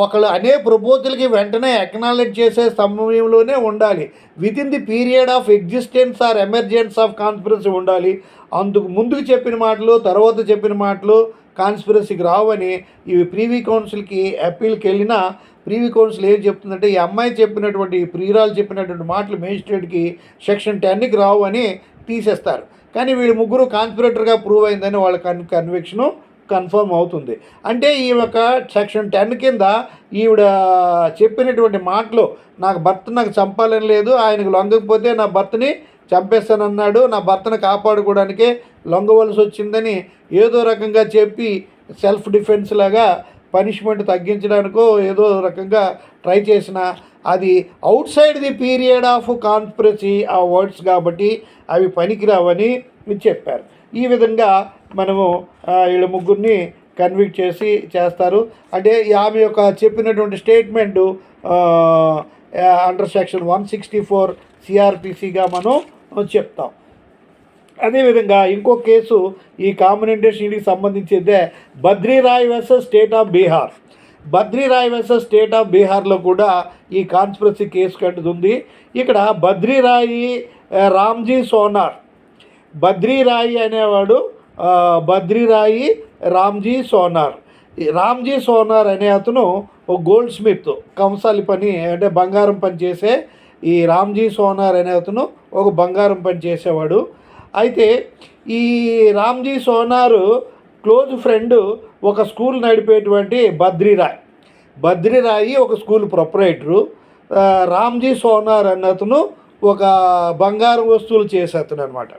ఒకళ్ళు అనే ప్రపోజల్కి వెంటనే అక్నాలెడ్జ్ చేసే సమయంలోనే ఉండాలి. Within the period of existence or emergence of conspiracy ఉండాలి. అందుకు ముందుకు చెప్పిన మాటలు తర్వాత చెప్పిన మాటలు కాన్స్పిరసీకి రావని ఇవి ప్రీవీ కౌన్సిల్కి అప్పీల్కి వెళ్ళినా ప్రీవీ కౌన్సిల్ ఏం చెప్తుందంటే ఈ అమ్మాయి చెప్పినటువంటి ప్రియురాలు చెప్పినటువంటి మాటలు మేజిస్ట్రేట్కి సెక్షన్ 10కి రావు అని తీసేస్తారు. కానీ వీళ్ళు ముగ్గురు కాన్స్పిరేటర్గా ప్రూవ్ అయిందని వాళ్ళ కన్విక్షను కన్ఫర్మ్ అవుతుంది. అంటే ఈ యొక్క సెక్షన్ 10 కింద ఈవిడ చెప్పినటువంటి మాటలు నాకు చంపాలని లేదు, ఆయనకు లొంగకపోతే నా భర్తని చంపేస్తానన్నాడు, నా భర్తను కాపాడుకోవడానికే లొంగవలసి వచ్చిందని ఏదో రకంగా చెప్పి సెల్ఫ్ డిఫెన్స్ లాగా పనిష్మెంట్ తగ్గించడానికో ఏదో రకంగా ట్రై చేసిన అది out side the period of conspiracy ఆ వర్డ్స్ కాబట్టి అవి పనికిరావని చెప్పారు. ఈ విధంగా మనము వీళ్ళ ముగ్గురిని కన్విక్ట్ చేస్తారు. అంటే ఆమె యొక్క చెప్పినటువంటి స్టేట్మెంటు అండర్ సెక్షన్ 164 సిఆర్పిసిగా మనం చెప్తాం. అదేవిధంగా ఇంకో కేసు ఈ కామన్ ఇండస్ట్రీకి సంబంధించిందే బద్రీరాయ్ వర్సెస్ స్టేట్ ఆఫ్ బీహార్లో కూడా ఈ కాన్స్పిరసీ కేసు కట్టుతుంది. ఇక్కడ బద్రీరాయి అనేవాడు రామ్జీ సోనార్ అనే అతను ఒక గోల్డ్ స్మిత్ కంసాలి పని అంటే బంగారం పని చేసే ఈ రామ్జీ సోనార్ అనే అతను ఒక బంగారం పని చేసేవాడు. అయితే ఈ రామ్జీ సోనారు క్లోజ్ ఫ్రెండ్ ఒక స్కూల్ నడిపేటువంటి బద్రీరాయి ఒక స్కూల్ ప్రొపరేటరు. రామ్జీ సోనార్ అన్న అతను ఒక బంగారు వస్తువులు చేసే అతను అనమాట.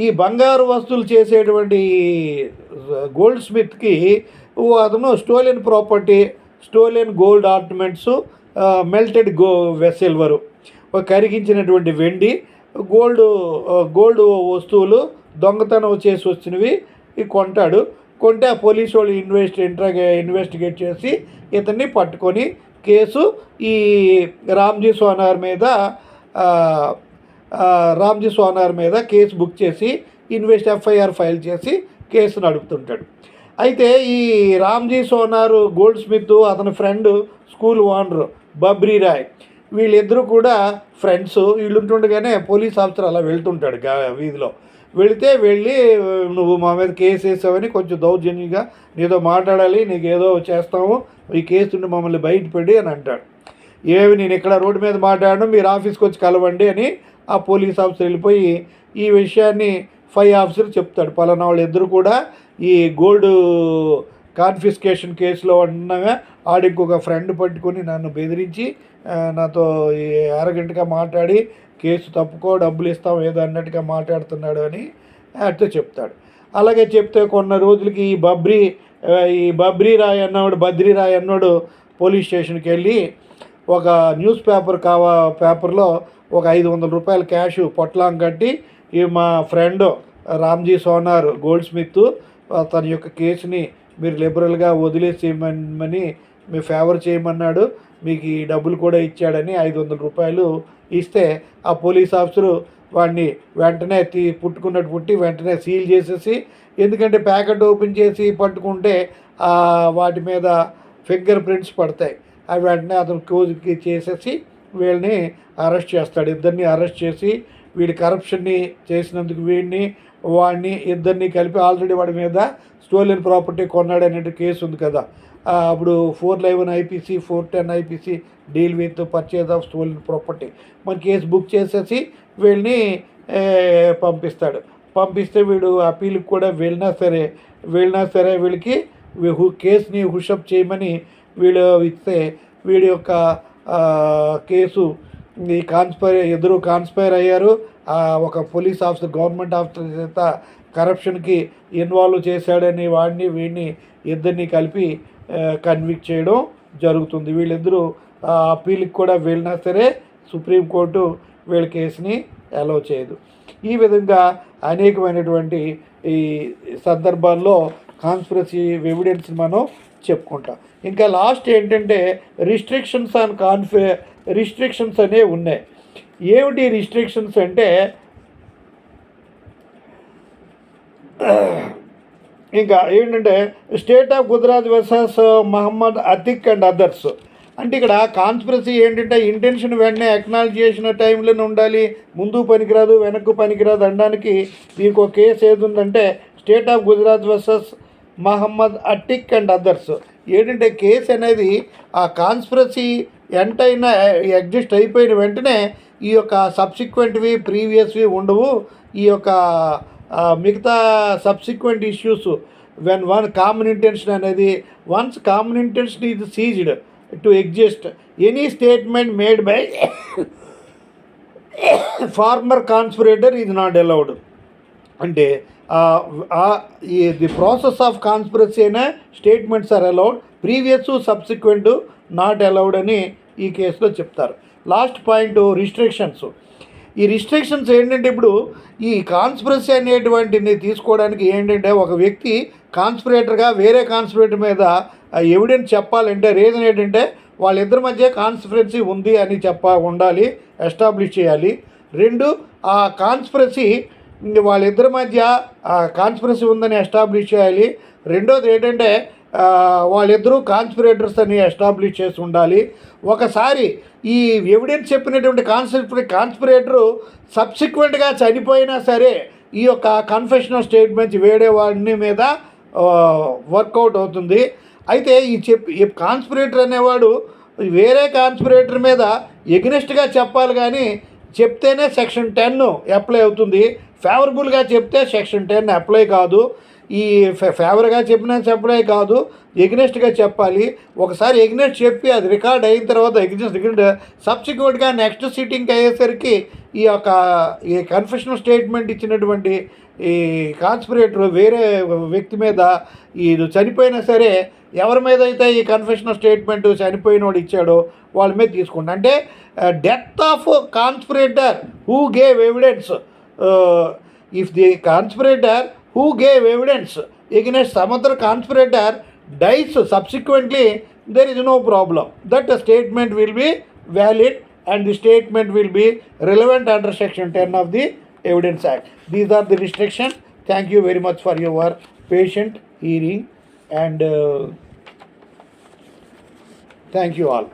ఈ బంగారు వస్తువులు చేసేటువంటి గోల్డ్ స్మిత్కి అతను stolen gold ornaments melted silver, కరిగించినటువంటి వెండి, గోల్డ్ వస్తువులు దొంగతనం చేసి వచ్చినవి కొంటాడు. కొంటే ఆ పోలీసు వాళ్ళు ఇన్వెస్టిగేట్ చేసి ఇతన్ని పట్టుకొని కేసు ఈ రామ్జీ సోనార్ మీద కేసు బుక్ చేసి ఎఫ్ఐఆర్ ఫైల్ చేసి కేసు నడుపుతుంటాడు. అయితే ఈ రామ్జీ సోనార్ గోల్డ్ స్మిత్ అతని ఫ్రెండ్ స్కూల్ ఓనర్ బబ్రీ రాయ్ వీళ్ళిద్దరూ కూడా ఫ్రెండ్స్. వీళ్ళు ఉంటుండగానే పోలీస్ ఆఫీసర్ అలా వెళ్తుంటాడు వీధిలో. వెళ్ళి నువ్వు మా మీద కేసు వేసావని కొంచెం దౌర్జన్యంగా నీతో మాట్లాడాలి, నీకు ఏదో చేస్తాము, ఈ కేసు నుండి మమ్మల్ని బయటపడి అని అంటాడు. నేను ఇక్కడ రోడ్డు మీద మాట్లాడను, మీరు ఆఫీస్కి వచ్చి కలవండి అని ఆ పోలీస్ ఆఫీసర్ వెళ్ళిపోయి ఈ విషయాన్ని 5 ఆఫీసర్ చెప్తాడు. పలానా వాళ్ళు ఇద్దరు కూడా ఈ గోల్డ్ కాన్ఫిస్కేషన్ కేసులో ఉన్నవే ఇంకొక ఫ్రెండ్ పట్టుకొని నన్ను బెదిరించి నాతో ఈ అరగంటగా మాట్లాడి కేసు తప్పుకో, డబ్బులు ఇస్తాం ఏదో అన్నట్టుగా మాట్లాడుతున్నాడు అని అట్లా చెప్తాడు. అలాగే చెప్తే కొన్ని రోజులకి ఈ బద్రీ రాయ్ అన్నవాడు పోలీస్ స్టేషన్కి వెళ్ళి ఒక న్యూస్ పేపర్లో ఒక 500 రూపాయల క్యాష్ పొట్లాం కట్టి ఈ మా friend Ramji sonar gold Smith తన యొక్క కేసుని మీరు లిబరల్గా వదిలేసేయమని మీ ఫేవర్ చేయమన్నాడు, మీకు ఈ డబ్బులు కూడా ఇచ్చాడని 500 రూపాయలు ఇస్తే ఆ పోలీస్ ఆఫీసరు వాడిని వెంటనే పుట్టి వెంటనే సీల్ చేసేసి, ఎందుకంటే ప్యాకెట్ ఓపెన్ చేసి పట్టుకుంటే వాటి మీద ఫింగర్ ప్రింట్స్ పడతాయి, అవి వెంటనే అతను క్లోజ్కి చేసేసి వీళ్ళని అరెస్ట్ చేస్తాడు. ఇద్దరిని అరెస్ట్ చేసి వీడి కరప్షన్ని చేసినందుకు వాడిని ఇద్దరిని కలిపి ఆల్రెడీ వాడి మీద స్టోలెన్ ప్రాపర్టీ కొన్నాడు అనే కేసు ఉంది కదా, అప్పుడు 411 IPC 410 IPC deal with purchase of stolen property మన కేసు బుక్ చేసేసి వీళ్ళని పంపిస్తే వీడు అప్పీల్కి కూడా వెళ్ళినా సరే వీళ్ళకి కేసుని హుషప్ చేయమని వీళ్ళు ఇస్తే వీడి యొక్క కేసు ఈ ఇద్దరు కాన్స్పైర్ అయ్యారు. ఒక పోలీస్ ఆఫీసర్ గవర్నమెంట్ ఆఫీసర్ చేత కరప్షన్కి ఇన్వాల్వ్ చేశాడని వీడిని ఇద్దరిని కలిపి కన్విక్ట్ చేయడం జరుగుతుంది. వీళ్ళిద్దరూ అప్పీల్కి కూడా వెళ్ళినా సరే సుప్రీంకోర్టు వీళ్ళ కేసుని అలౌ చేయదు. ఈ విధంగా అనేకమైనటువంటి ఈ సందర్భాల్లో కాన్స్పిరసీ ఎవిడెన్స్ మనం చెప్పుకుంటాం. ఇంకా లాస్ట్ ఏంటంటే రిస్ట్రిక్షన్స్ అనేవి ఉన్నాయి. ఏమిటి రిస్ట్రిక్షన్స్ అంటే ఇంకా ఏంటంటే state of Gujarat versus Mohammed Atiq and others అంటే ఇక్కడ కాన్స్పిరసీ ఏంటంటే ఇంటెన్షన్ వెంటనే అక్నాలజ్ చేసిన టైంలోనే ఉండాలి, ముందు పనికిరాదు వెనక్కు పనికిరాదు అనడానికి మీకు ఒక కేసు ఏది ఉందంటే state of Gujarat versus Mohammed Atiq and others. ఏంటంటే కేసు అనేది ఆ కాన్స్పిరసీ ఎంతైనా ఎగ్జిస్ట్ అయిపోయిన వెంటనే ఈ యొక్క సబ్సిక్వెంట్వి ప్రీవియస్వి ఉండవు. ఈ యొక్క మిగతా subsequent issues when one common intention అనేది once common intention is ceased to exist any statement made by former conspirator is not allowed. అంటే ది ప్రాసెస్ ఆఫ్ కాన్స్పిరసీ అయినా statements are allowed, previous subsequent not allowed అని ఈ కేసులో చెప్తారు. Last point restrictions. ఈ restrictions ఏంటంటే ఇప్పుడు ఈ కాన్స్పిరసీ అనేటువంటిని తీసుకోవడానికి ఏంటంటే ఒక వ్యక్తి కాన్స్పిరేటర్గా వేరే కాన్స్పిరేటర్ మీద ఎవిడెన్స్ చెప్పాలంటే రీజన్ ఏంటంటే వాళ్ళిద్దరి మధ్య కాన్స్పిరసీ ఉంది అని ఉండాలి, ఎస్టాబ్లిష్ చేయాలి. 2 ఆ కాన్స్పిరసీ వాళ్ళిద్దరి మధ్య కాన్స్పిరసీ ఉందని ఎస్టాబ్లిష్ చేయాలి. రెండోది ఏంటంటే వాళ్ళిద్దరూ కాన్స్పిరేటర్స్ అని ఎస్టాబ్లిష్ చేసి ఉండాలి. ఒకసారి ఈ ఎవిడెన్స్ చెప్పినటువంటి కాన్స్పిరేటరు సబ్సిక్వెంట్గా చనిపోయినా సరే ఈ యొక్క కన్ఫెషనల్ స్టేట్మెంట్స్ వేరే వాడిని మీద వర్కౌట్ అవుతుంది. అయితే ఈ కాన్స్పిరేటర్ అనేవాడు వేరే కాన్స్పిరేటర్ మీద ఎగ్నెస్ట్గా చెప్పాలి, కానీ చెప్తేనే సెక్షన్ 10 అప్లై అవుతుంది. ఫేవరబుల్గా చెప్తే సెక్షన్ 10 అప్లై కాదు. ఈ ఫేవర్గా చెప్పినా అప్లై కాదు, ఎగ్నెస్ట్గా చెప్పాలి. ఒకసారి ఎగ్నెస్ట్ చెప్పి అది రికార్డ్ అయిన తర్వాత ఎగ్నెస్ట్ సబ్సిక్వెంట్గా నెక్స్ట్ సిట్టింగ్కి అయ్యేసరికి ఈ కన్ఫెషనల్ స్టేట్మెంట్ ఇచ్చినటువంటి ఈ కాన్స్పిరేటర్ వేరే వ్యక్తి మీద ఈ చనిపోయినా సరే ఎవరి మీద అయితే ఈ కన్ఫెషనల్ స్టేట్మెంట్ చనిపోయినోడు ఇచ్చాడో వాళ్ళ మీద తీసుకుంటా. అంటే death of conspirator who gave evidence, if the conspirator who gave evidence against some other conspirator dies subsequently, there is no problem. That statement will be valid and the statement will be relevant under Section 10 of the Evidence Act. These are the restrictions. Thank you very much for your patient hearing and thank you all.